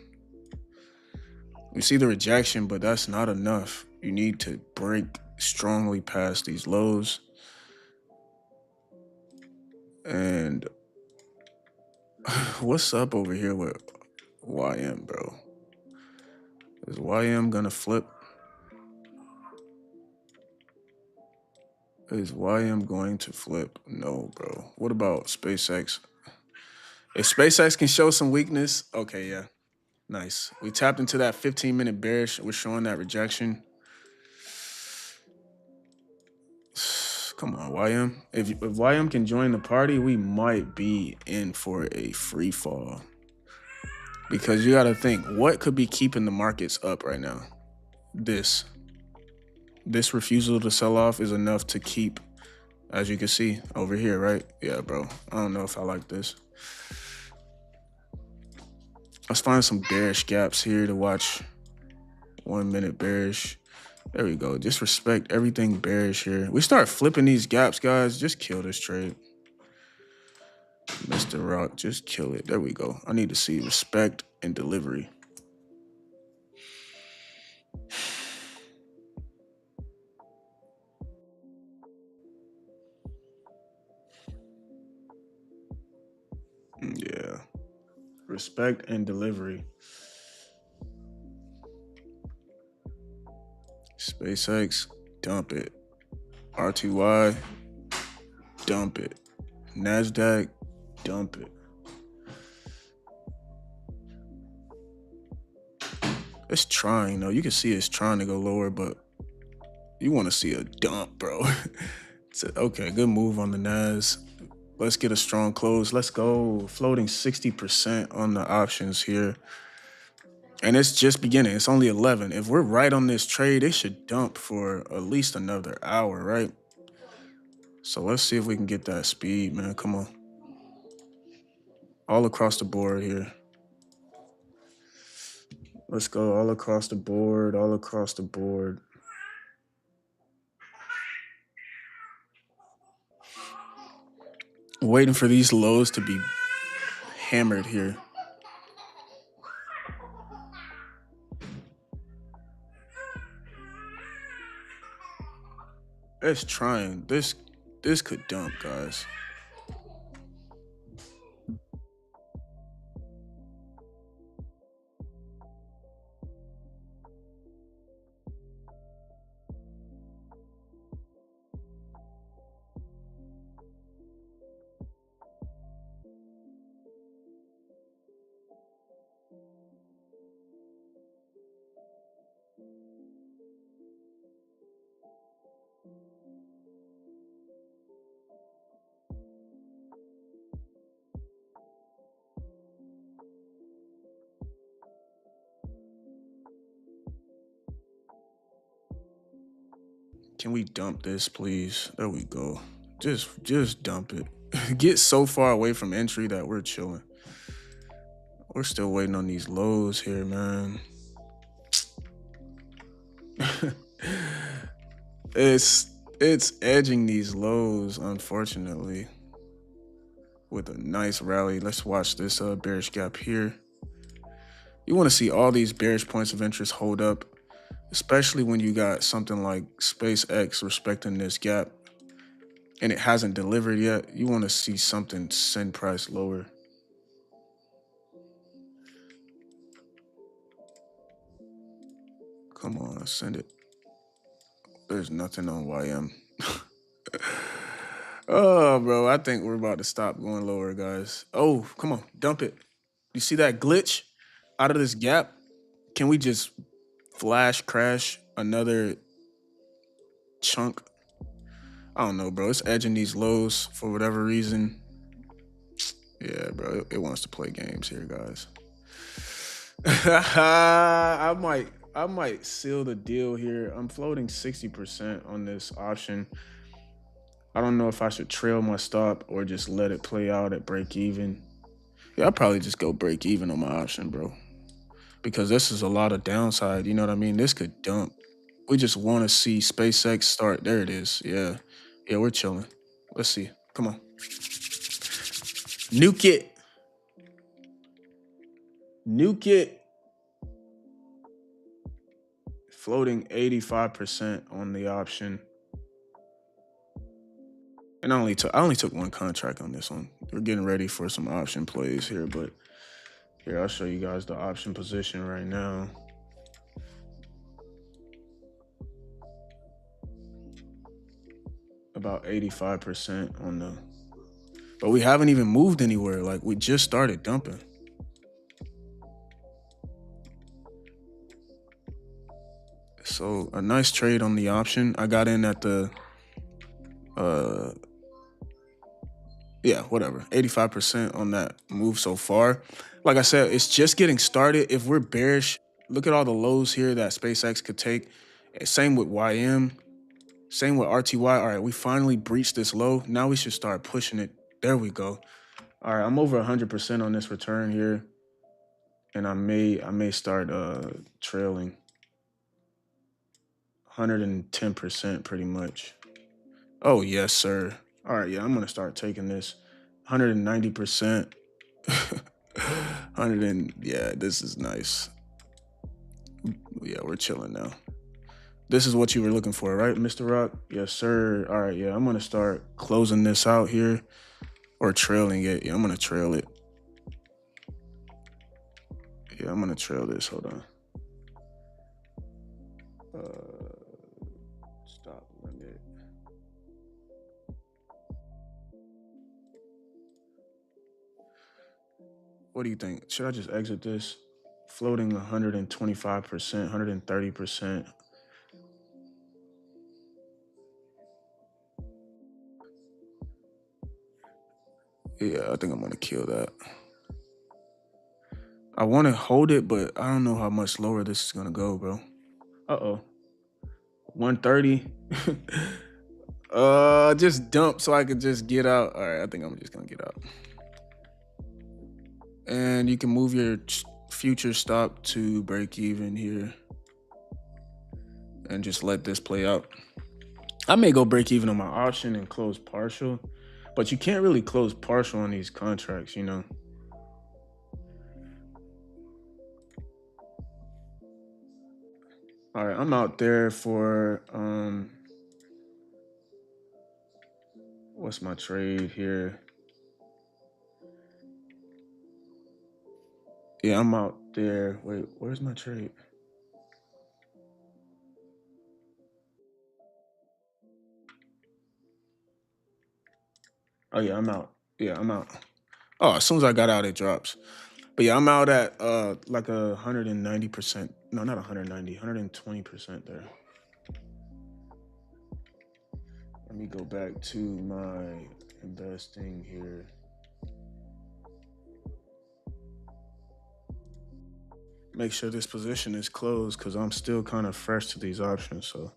We see the rejection, but that's not enough. You need to break strongly past these lows. And what's up over here with YM, bro? Is YM gonna flip? Is YM going to flip? No, bro. What about SpaceX? If SpaceX can show some weakness, okay, yeah. Nice. We tapped into that 15-minute bearish. We're showing that rejection. Come on, YM. If YM can join the party, we might be in for a free fall. Because you got to think, what could be keeping the markets up right now? This refusal to sell off is enough to keep, as you can see over here, right? Yeah, bro. I don't know if I like this. Let's find some bearish gaps here to watch. 1 minute bearish. There we go. Just respect everything bearish here. We start flipping these gaps, guys. Just kill this trade. Mr. Rock, just kill it. There we go. I need to see respect and delivery. Yeah. Respect and delivery. SpaceX, dump it. R2Y, dump it. NASDAQ, dump it. It's trying, though. You can see it's trying to go lower, but you want to see a dump, bro. Okay, good move on the NAS. Let's get a strong close. Let's go. Floating 60% on the options here. And it's just beginning. It's only 11. If we're right on this trade, it should dump for at least another hour, right? So let's see if we can get that speed, man. Come on. All across the board here. Let's go all across the board, all across the board. Waiting for these lows to be hammered here. It's trying. This could dump, guys. Can we dump this, please? There we go. Just dump it. Get so far away from entry that we're chilling. We're still waiting on these lows here, man. It's edging these lows, unfortunately, with a nice rally. Let's watch this bearish gap here. You want to see all these bearish points of interest hold up, especially when you got something like SpaceX respecting this gap and it hasn't delivered yet. You want to see something send price lower. Come on, send it. There's nothing on YM. Oh, bro, I think we're about to stop going lower, guys. Oh, come on, dump it. You see that glitch out of this gap? Can we just flash crash another chunk? I don't know, bro. It's edging these lows for whatever reason. Yeah, bro, it wants to play games here, guys. I might seal the deal here. I'm floating 60% on this option. I don't know if I should trail my stop or just let it play out at break even. Yeah, I'll probably just go break even on my option, bro. Because this is a lot of downside, you know what I mean? This could dump. We just want to see SpaceX start. There it is. Yeah. Yeah, we're chilling. Let's see. Come on. Nuke it. Nuke it. Floating 85% on the option. And I only took one contract on this one. We're getting ready for some option plays here, but here I'll show you guys the option position right now. About 85% on the, but we haven't even moved anywhere. Like, we just started dumping. So a nice trade on the option. I got in at the yeah, whatever, 85% on that move so far. Like I said, it's just getting started. If we're bearish, look at all the lows here that SpaceX could take. Same with YM, same with RTY. All right, we finally breached this low. Now we should start pushing it. There we go. All right, I'm over 100% on this return here, and I may start trailing 110% pretty much. Oh yes, sir. All right, yeah, I'm gonna start taking this 190%. 100 and yeah, this is nice. Yeah, we're chilling now. This is what you were looking for, right, Mr. Rock? Yes, sir. All right, yeah, I'm gonna start closing this out here or trailing it. Yeah, I'm gonna trail it. Yeah, I'm gonna trail this. Hold on. Stop limit. What do you think? Should I just exit this? Floating 125%, 130%. Yeah, I think I'm gonna kill that. I want to hold it, but I don't know how much lower this is gonna go, bro. Uh-oh. 130. Just dump so I could just get out. All right, I think I'm just gonna get out. And you can move your future stop to break even here and just let this play out. I may go break even on my option and close partial, but you can't really close partial on these contracts, you know. All right, I'm out there for what's my trade here? Yeah, I'm out there. Wait, where's my trade? Oh yeah, I'm out. Yeah, I'm out. Oh, as soon as I got out, it drops. But yeah, I'm out at like 190%. No, not 190, 120% there. Let me go back to my investing here. Make sure this position is closed because I'm still kind of fresh to these options. So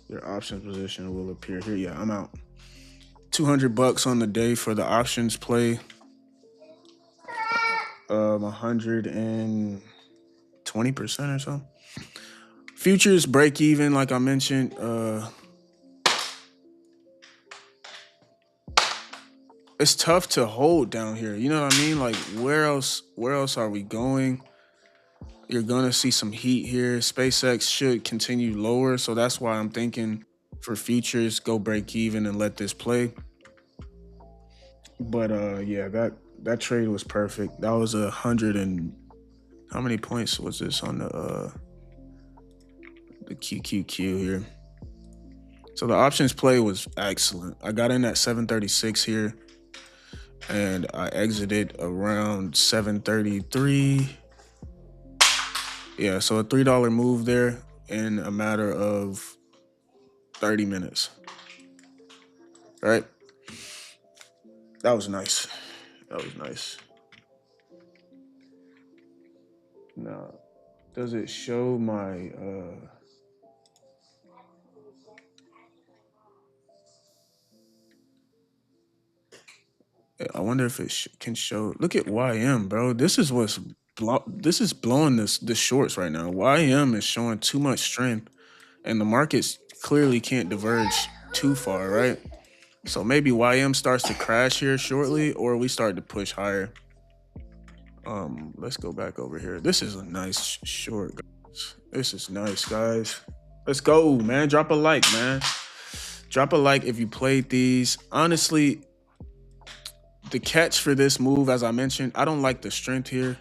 your options position will appear here. Yeah, I'm out. $200 on the day for the options play. 120% or so. Futures break even, like I mentioned. It's tough to hold down here. You know what I mean? Like, where else are we going? You're gonna see some heat here. SpaceX should continue lower, so that's why I'm thinking for futures, go break even and let this play. But yeah, that trade was perfect. That was 100 and how many points was this on the QQQ here? So the options play was excellent. I got in at 736 here, and I exited around 733. Yeah, so a $3 move there in a matter of 30 minutes. All right. That was nice. That was nice. Now, does it show my I wonder if it can show. Look at YM, bro. This is what's this is blowing the shorts right now. YM is showing too much strength, and the markets clearly can't diverge too far, right? So maybe YM starts to crash here shortly, or we start to push higher. Let's go back over here. This is a nice short, guys. This is nice, guys. Let's go, man. Drop a like, man. Drop a like if you played these. Honestly, the catch for this move, as I mentioned, I don't like the strength here.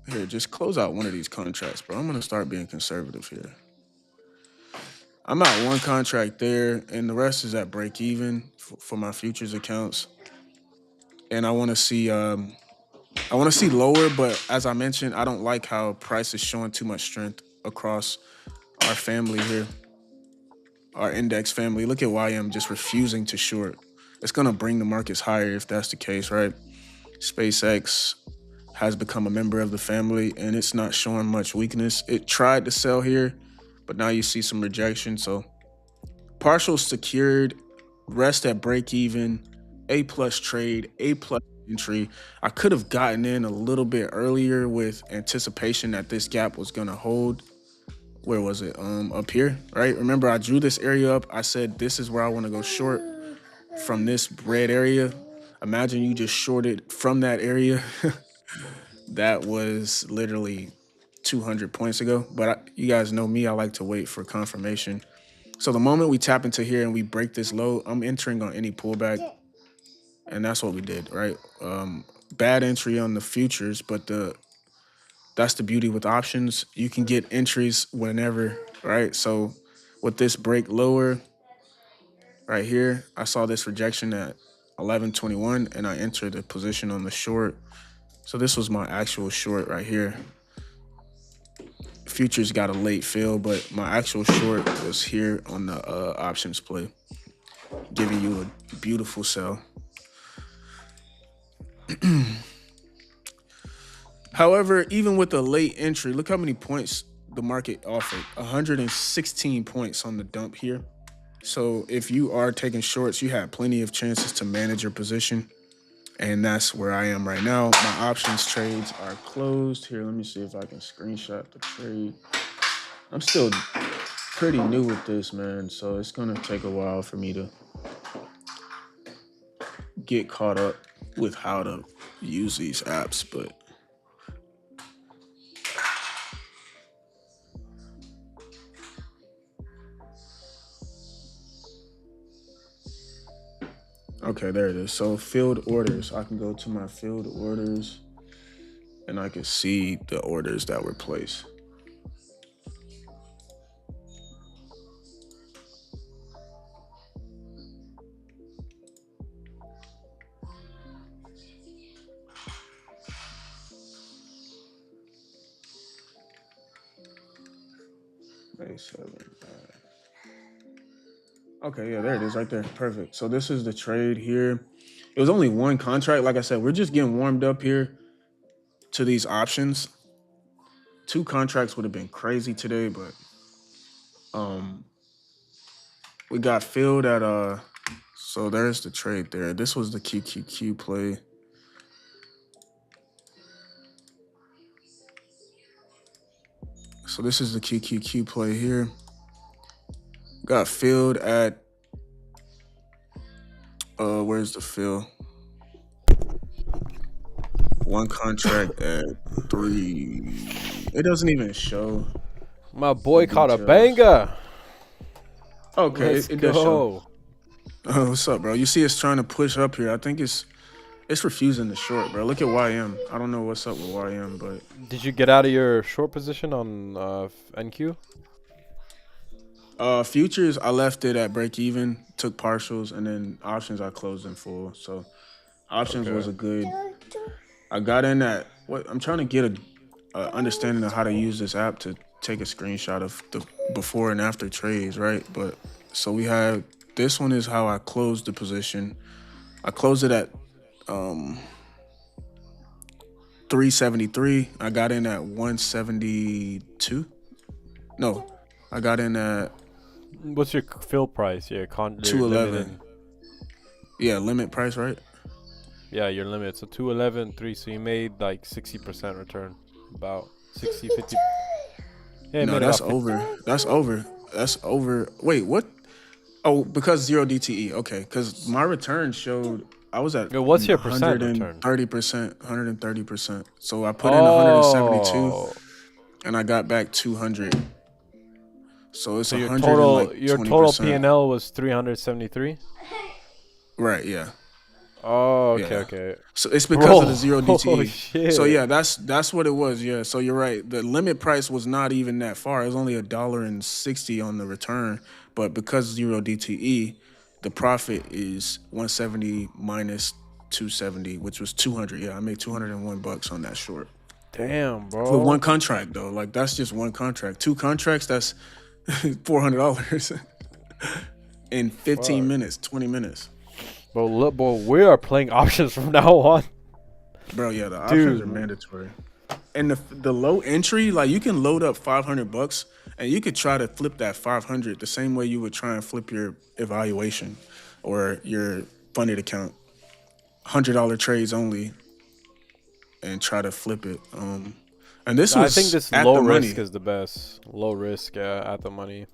Here, just close out one of these contracts, bro. I'm gonna start being conservative here. I'm at one contract there, and the rest is at break even for my futures accounts. And I want to see lower, but as I mentioned, I don't like how price is showing too much strength across our family here, our index family. Look at YM just refusing to short. It's gonna bring the markets higher if that's the case, right? SpaceX has become a member of the family, and it's not showing much weakness. It tried to sell here, but now you see some rejection. So partial secured, rest at break even, A+ trade, A+ entry. I could have gotten in a little bit earlier with anticipation that this gap was gonna hold. Where was it? Up here, right? Remember, I drew this area up. I said this is where I want to go short from this red area. Imagine you just shorted from that area. That was literally 200 points ago. But you guys know me, I like to wait for confirmation. So the moment we tap into here and we break this low, I'm entering on any pullback. And that's what we did, right? Bad entry on the futures, but that's the beauty with options. You can get entries whenever, right? So with this break lower right here, I saw this rejection at 11.21 and I entered a position on the short. So this was my actual short right here. Futures got a late fill, but my actual short was here on the options play, giving you a beautiful sell. However, even with a late entry, look how many points the market offered. 116 points on the dump here. So if you are taking shorts, you have plenty of chances to manage your position. And that's where I am right now. My options trades are closed. Here, let me see if I can screenshot the trade. I'm still pretty new with this, man. So it's going to take a while for me to get caught up with how to use these apps, but okay, there it is. So field orders. I can go to my field orders and I can see the orders that were placed. May 7. Okay, yeah, there it is right there. Perfect. So this is the trade here. It was only one contract. Like I said, we're just getting warmed up here to these options. 2 contracts would have been crazy today, but we got filled at so there's the trade there. This was the QQQ play. So this is the QQQ play here. Got filled at where's the fill? One contract at 3. It doesn't even show. My boy caught a banger. Okay, Let's it does show. go. Oh, what's up, bro? You see it's trying to push up here. I think it's refusing to short, bro. Look at YM. I don't know what's up with YM, but Did you get out of your short position on NQ? futures, I left it at break even, took partials, and then options I closed in full. So options was a good. I got in at what I'm trying to get a understanding of how to use this app to take a screenshot of the before and after trades, right? But so we have this one is how I closed the position. I closed it at 373. I got in at 172. No, I got in at What's your fill price? Yeah, 211. Yeah, limit price, right? Yeah, your limit. So 211.3. So you made like 60% return, about 60, 50. Yeah, No, that's over. That's over. That's over. Wait, what? Oh, because zero DTE. Okay, because my return showed I was at Yo, what's your percent return? 130%, 130%. So I put in 172, Oh, and I got back 200. So it's so 100 and like your total 20%. P&L was 373. Right. Yeah. Oh, okay, Yeah. okay. So it's because Bro, of the zero oh DTE. So shit. yeah, that's what it was. Yeah. So you're right. The limit price was not even that far. It was only $1.60 on the return, but because zero DTE, the profit is 170 minus 270, which was 200. Yeah, I made $201 on that short. Damn, With one bro. contract though, like that's just one contract. Two contracts, that's $400 in 15 Fuck. minutes, 20 minutes. Bro, look, bro, we are playing options from now on. Bro, yeah, the options are Dude. mandatory. And the low entry, like you can load up $500 and you could try to flip that 500 the same way you would try and flip your evaluation or your funded account. $100 trades only and try to flip it. And this I think was this at low the risk money. is the best. Low risk, yeah, at the money.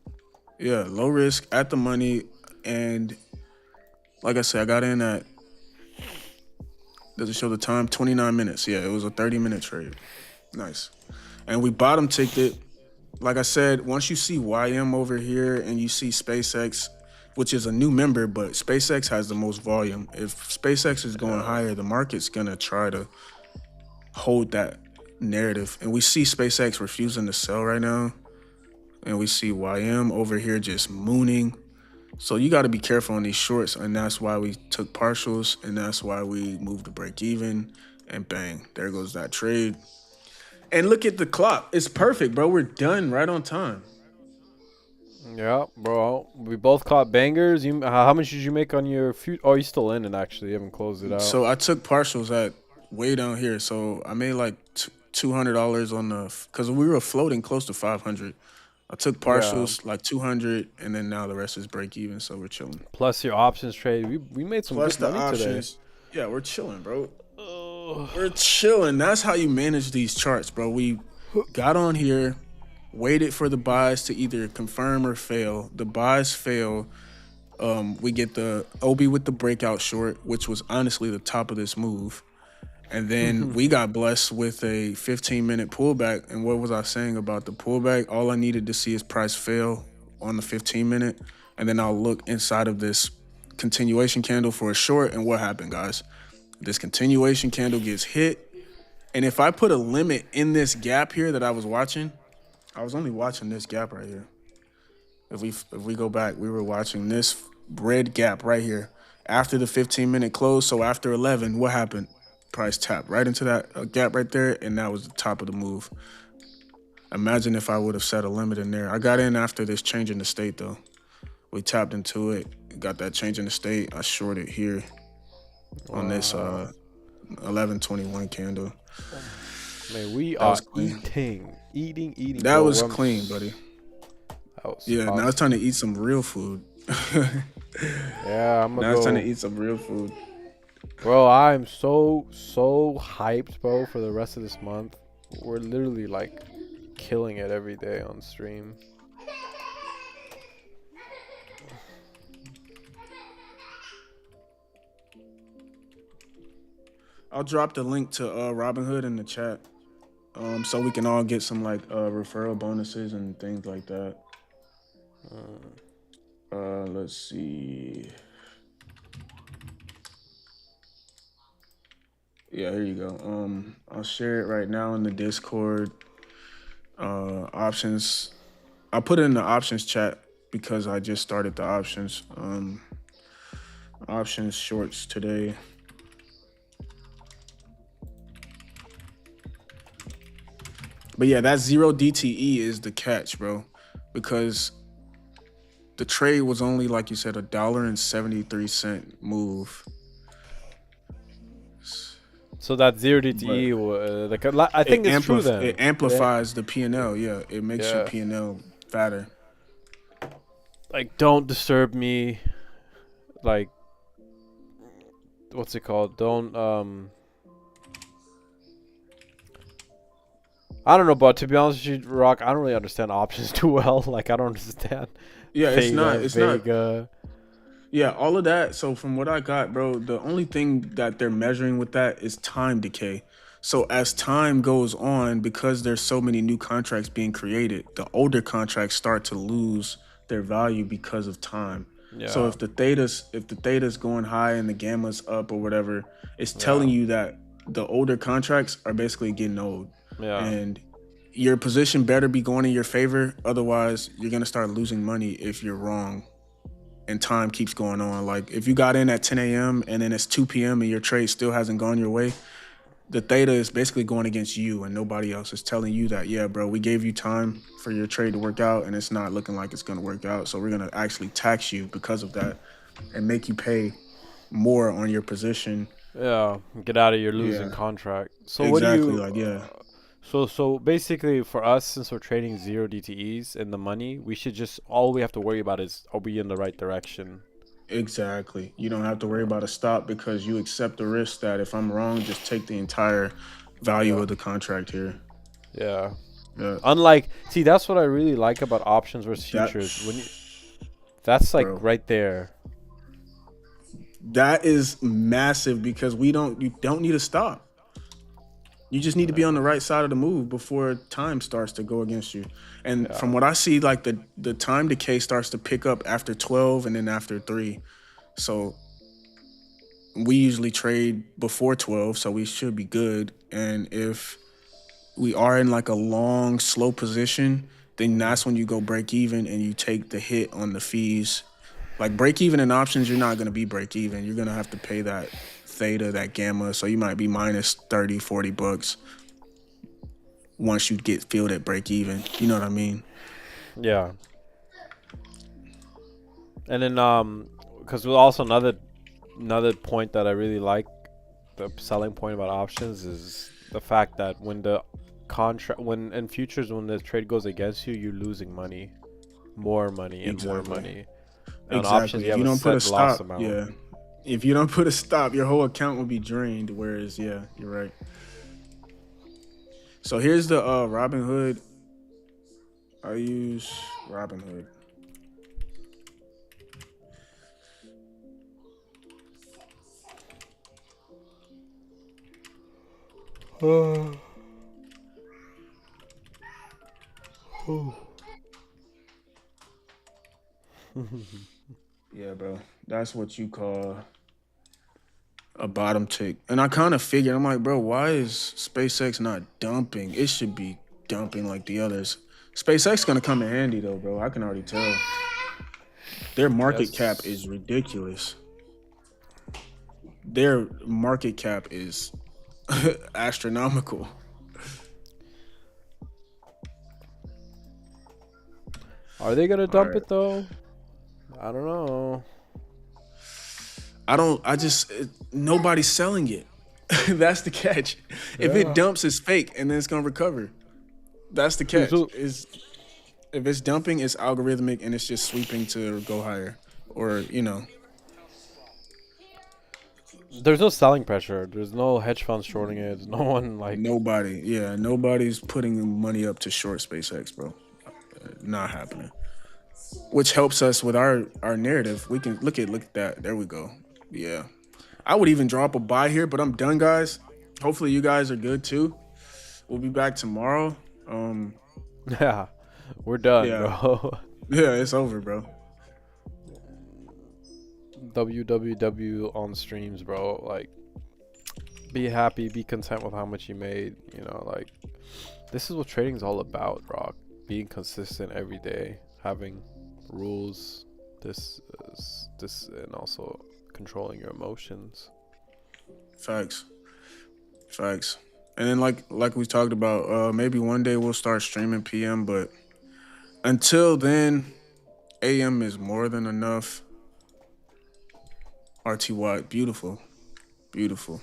Yeah, low risk at the money. And like I said, I got in at, does it show the time? 29 minutes. Yeah, it was a 30-minute trade. Nice. And we bottom ticked it. Like I said, once you see YM over here and you see SpaceX, which is a new member, but SpaceX has the most volume. If SpaceX is going higher, the market's gonna try to hold that narrative. And we see SpaceX refusing to sell right now. And we see YM over here just mooning. So you got to be careful on these shorts, and that's why we took partials, and that's why we moved to break even, and bang, there goes that trade. And look at the clock. It's perfect, bro. We're done right on time. Yeah, bro. We both caught bangers. You, how much did you make on your Oh, you still in it actually. You haven't closed it out. So I took partials at way down here. So I made like $200 on the, because we were floating close to 500. I took Yeah. partials like 200, and then now the rest is break even. So we're chilling. Plus your options trade. We made some Plus good the money today. options. Yeah, we're chilling, bro. Oh. We're chilling. That's how you manage these charts, bro. We got on here, waited for the buys to either confirm or fail. The buys fail. We get the OB with the breakout short, which was honestly the top of this move. And then we got blessed with a 15-minute pullback. And what was I saying about the pullback? All I needed to see is price fail on the 15-minute. And then I'll look inside of this continuation candle for a short. And what happened, guys? This continuation candle gets hit. And if I put a limit in this gap here that I was watching, I was only watching this gap right here. If we go back, we were watching this red gap right here after the 15-minute close. So after 11, what happened? Price tapped right into that gap right there, and that was the top of the move. Imagine if I would have set a limit in there. I got in after this change in the state, though. We tapped into it, got that change in the state. I shorted here on this 11/21 candle. Man, we That are was clean. eating. That bro. was clean, buddy. That was Yeah, now it's time to eat some real food. Yeah, I'm Now gonna it's time go. to eat some real food. Bro, I'm so hyped, bro, for the rest of this month. We're literally like killing it every day on stream. I'll drop the link to Robinhood in the chat, so we can all get some like referral bonuses and things like that. Let's see. Yeah, here you go. I'll share it right now in the Discord. Options. I put it in the options chat because I just started the options. Options shorts today. But yeah, that zero DTE is the catch, bro, because the trade was only, like you said, $1.73 move. So that zero DTE, like I think it's true then. It amplifies the P&L. Yeah, it makes your Yeah. P&L fatter. Like, don't disturb me. Like, what's it called? Don't I don't know, but to be honest with you, Rock, I don't really understand options too well. Like, I don't understand. Yeah, it's not. Vega. Yeah, all of that. So from what I got, bro, the only thing that they're measuring with that is time decay. So as time goes on, because there's so many new contracts being created, the older contracts start to lose their value because of time. So Yeah, if the theta's going high and the gamma's up or whatever, it's yeah, telling you that the older contracts are basically getting old. yeah, And your position better be going in your favor. Otherwise, you're gonna start losing money if you're wrong and time keeps going on. Like if you got in at 10 a.m. and then it's 2 p.m. and your trade still hasn't gone your way, the theta is basically going against you and nobody else is telling you that, yeah, bro, we gave you time for your trade to work out and it's not looking like it's going to work out. So we're going to actually tax you because of that and make you pay more on your position. yeah. Get out of your losing Yeah, contract. So what do exactly. you? Like, yeah, So basically, for us, since we're trading zero DTEs in the money, we should just all we have to worry about is are we in the right direction? exactly. You don't have to worry about a stop because you accept the risk that if I'm wrong, just take the entire value Yeah, of the contract here. yeah. Yeah, Unlike, see, that's what I really like about options versus that, futures. That's like bro. right there. That is massive because you don't need to stop. You just need to be Yeah, on the right side of the move before time starts to go against you. And from yeah, what I see, like the time decay starts to pick up after 12 and then after 3. So we usually trade before 12, so we should be good. And if we are in like a long, slow position, then hmm, that's when you go break even and you take the hit on the fees. Like break even in options, you're not going to be break even. You're going to have to pay that theta, that gamma. So you might be minus 30, $40 once you get filled at break even. You know what I mean? yeah. And then because also another point that I really like, the selling point about options is the fact that when in futures when the trade goes against you, you're losing money, more money and more Exactly. money. On options, Exactly. you If have you a don't put a set loss stop, amount. yeah. If you don't put a stop, your whole account will be drained. Whereas, yeah, you're right. So here's the Robinhood. I use Robinhood. Yeah, bro. That's what you call a bottom tick. And I kind of figured, I'm like, bro, why is SpaceX not dumping? It should be dumping like the others. SpaceX gonna come in handy though, bro. I can already tell. Their market cap Yes. is ridiculous. Their market cap is astronomical. Are they gonna All dump right. it though? I don't know. I don't. I just nobody's selling it. That's the catch. If it Yeah. dumps, it's fake, and then it's gonna recover. That's the catch. So Is if it's dumping, it's algorithmic, and it's just sweeping to go higher, or there's no selling pressure. There's no hedge funds shorting it. There's no one like. nobody. Yeah, nobody's putting money up to short SpaceX, bro. Not happening. Which helps us with our narrative. We can look at that. There we go. Yeah, I would even drop a buy here, but I'm done, guys. Hopefully, you guys are good too. We'll be back tomorrow. Um, Yeah, we're done, yeah, bro. yeah, it's over, bro. www on streams, bro. Like, be happy, be content with how much you made. You know, like, this is what trading's all about, Rock. Being consistent every day, having rules. And also controlling your emotions. Facts, facts. And then like we talked about, maybe one day we'll start streaming PM, but until then, AM is more than enough. RTY, beautiful, beautiful,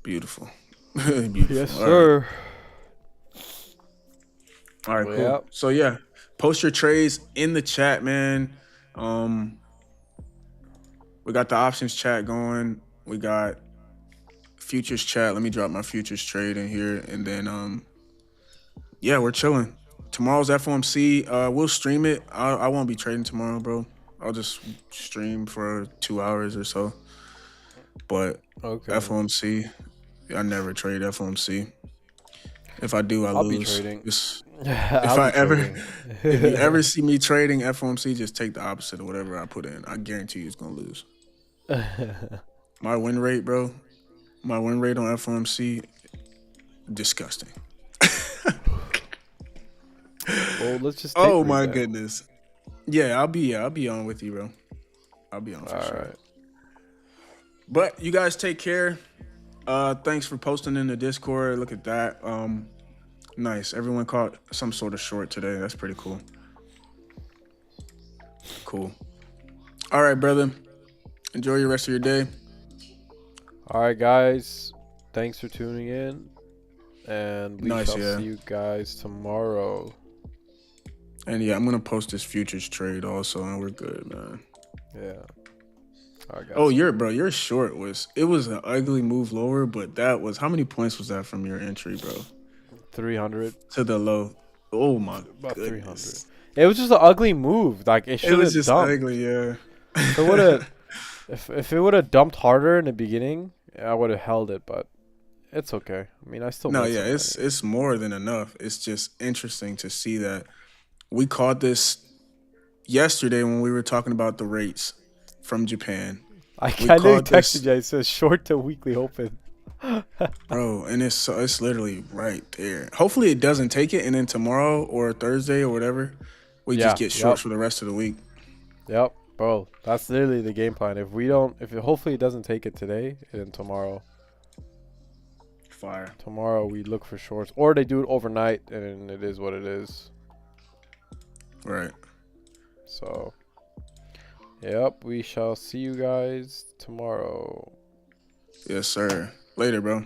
beautiful, Yes, beautiful. All right. sir. All right, Well, cool. yeah. So yeah, post your trades in the chat, man. Um, we got the options chat going. We got futures chat. Let me drop my futures trade in here, and then yeah, we're chilling. Tomorrow's FOMC. We'll stream it. I won't be trading tomorrow, bro. I'll just stream for 2 hours or so. But Okay. FOMC, I never trade FOMC. If I do, I I'll be lose. trading. If I'll I be ever, trading. if you ever see me trading FOMC, just take the opposite of whatever I put in. I guarantee you it's gonna lose. My win rate, bro. My win rate on FOMC, disgusting. Well, let's just take Oh it my then. goodness. Yeah, I'll be on with you, bro. I'll be on for All sure. right. But you guys take care. Thanks for posting in the Discord. Look at that. Nice. Everyone caught some sort of short today. That's pretty cool. Cool. All right, brother. Enjoy your rest of your day. All right, guys. Thanks for tuning in, and we Nice, shall yeah. see you guys tomorrow. And yeah, I'm gonna post this futures trade also, and we're good, man. Yeah. All right, guys. Oh, your short was an ugly move lower, but that was how many points was that from your entry, bro? 300. To the low. Oh my About 300. goodness. It was just an ugly move. Like it It should was have just dumped. ugly, yeah. If it would have, if it would have dumped harder in the beginning, I would have held it. But it's okay. I mean, I still No, made yeah, some money. it's more than enough. It's just interesting to see that we caught this yesterday when we were talking about the rates from Japan. I We know you caught this- texted you. It says short to weekly open. Bro, and it's literally right there. Hopefully it doesn't take it, and then tomorrow or Thursday or whatever, we just get short for the rest of the week. Yep, bro. That's literally the game plan. If we don't, hopefully it doesn't take it today, and then tomorrow. Fire. Tomorrow we look for shorts, or they do it overnight, and it is what it is. Right. So, yep, we shall see you guys tomorrow. Yes, sir. Later, bro.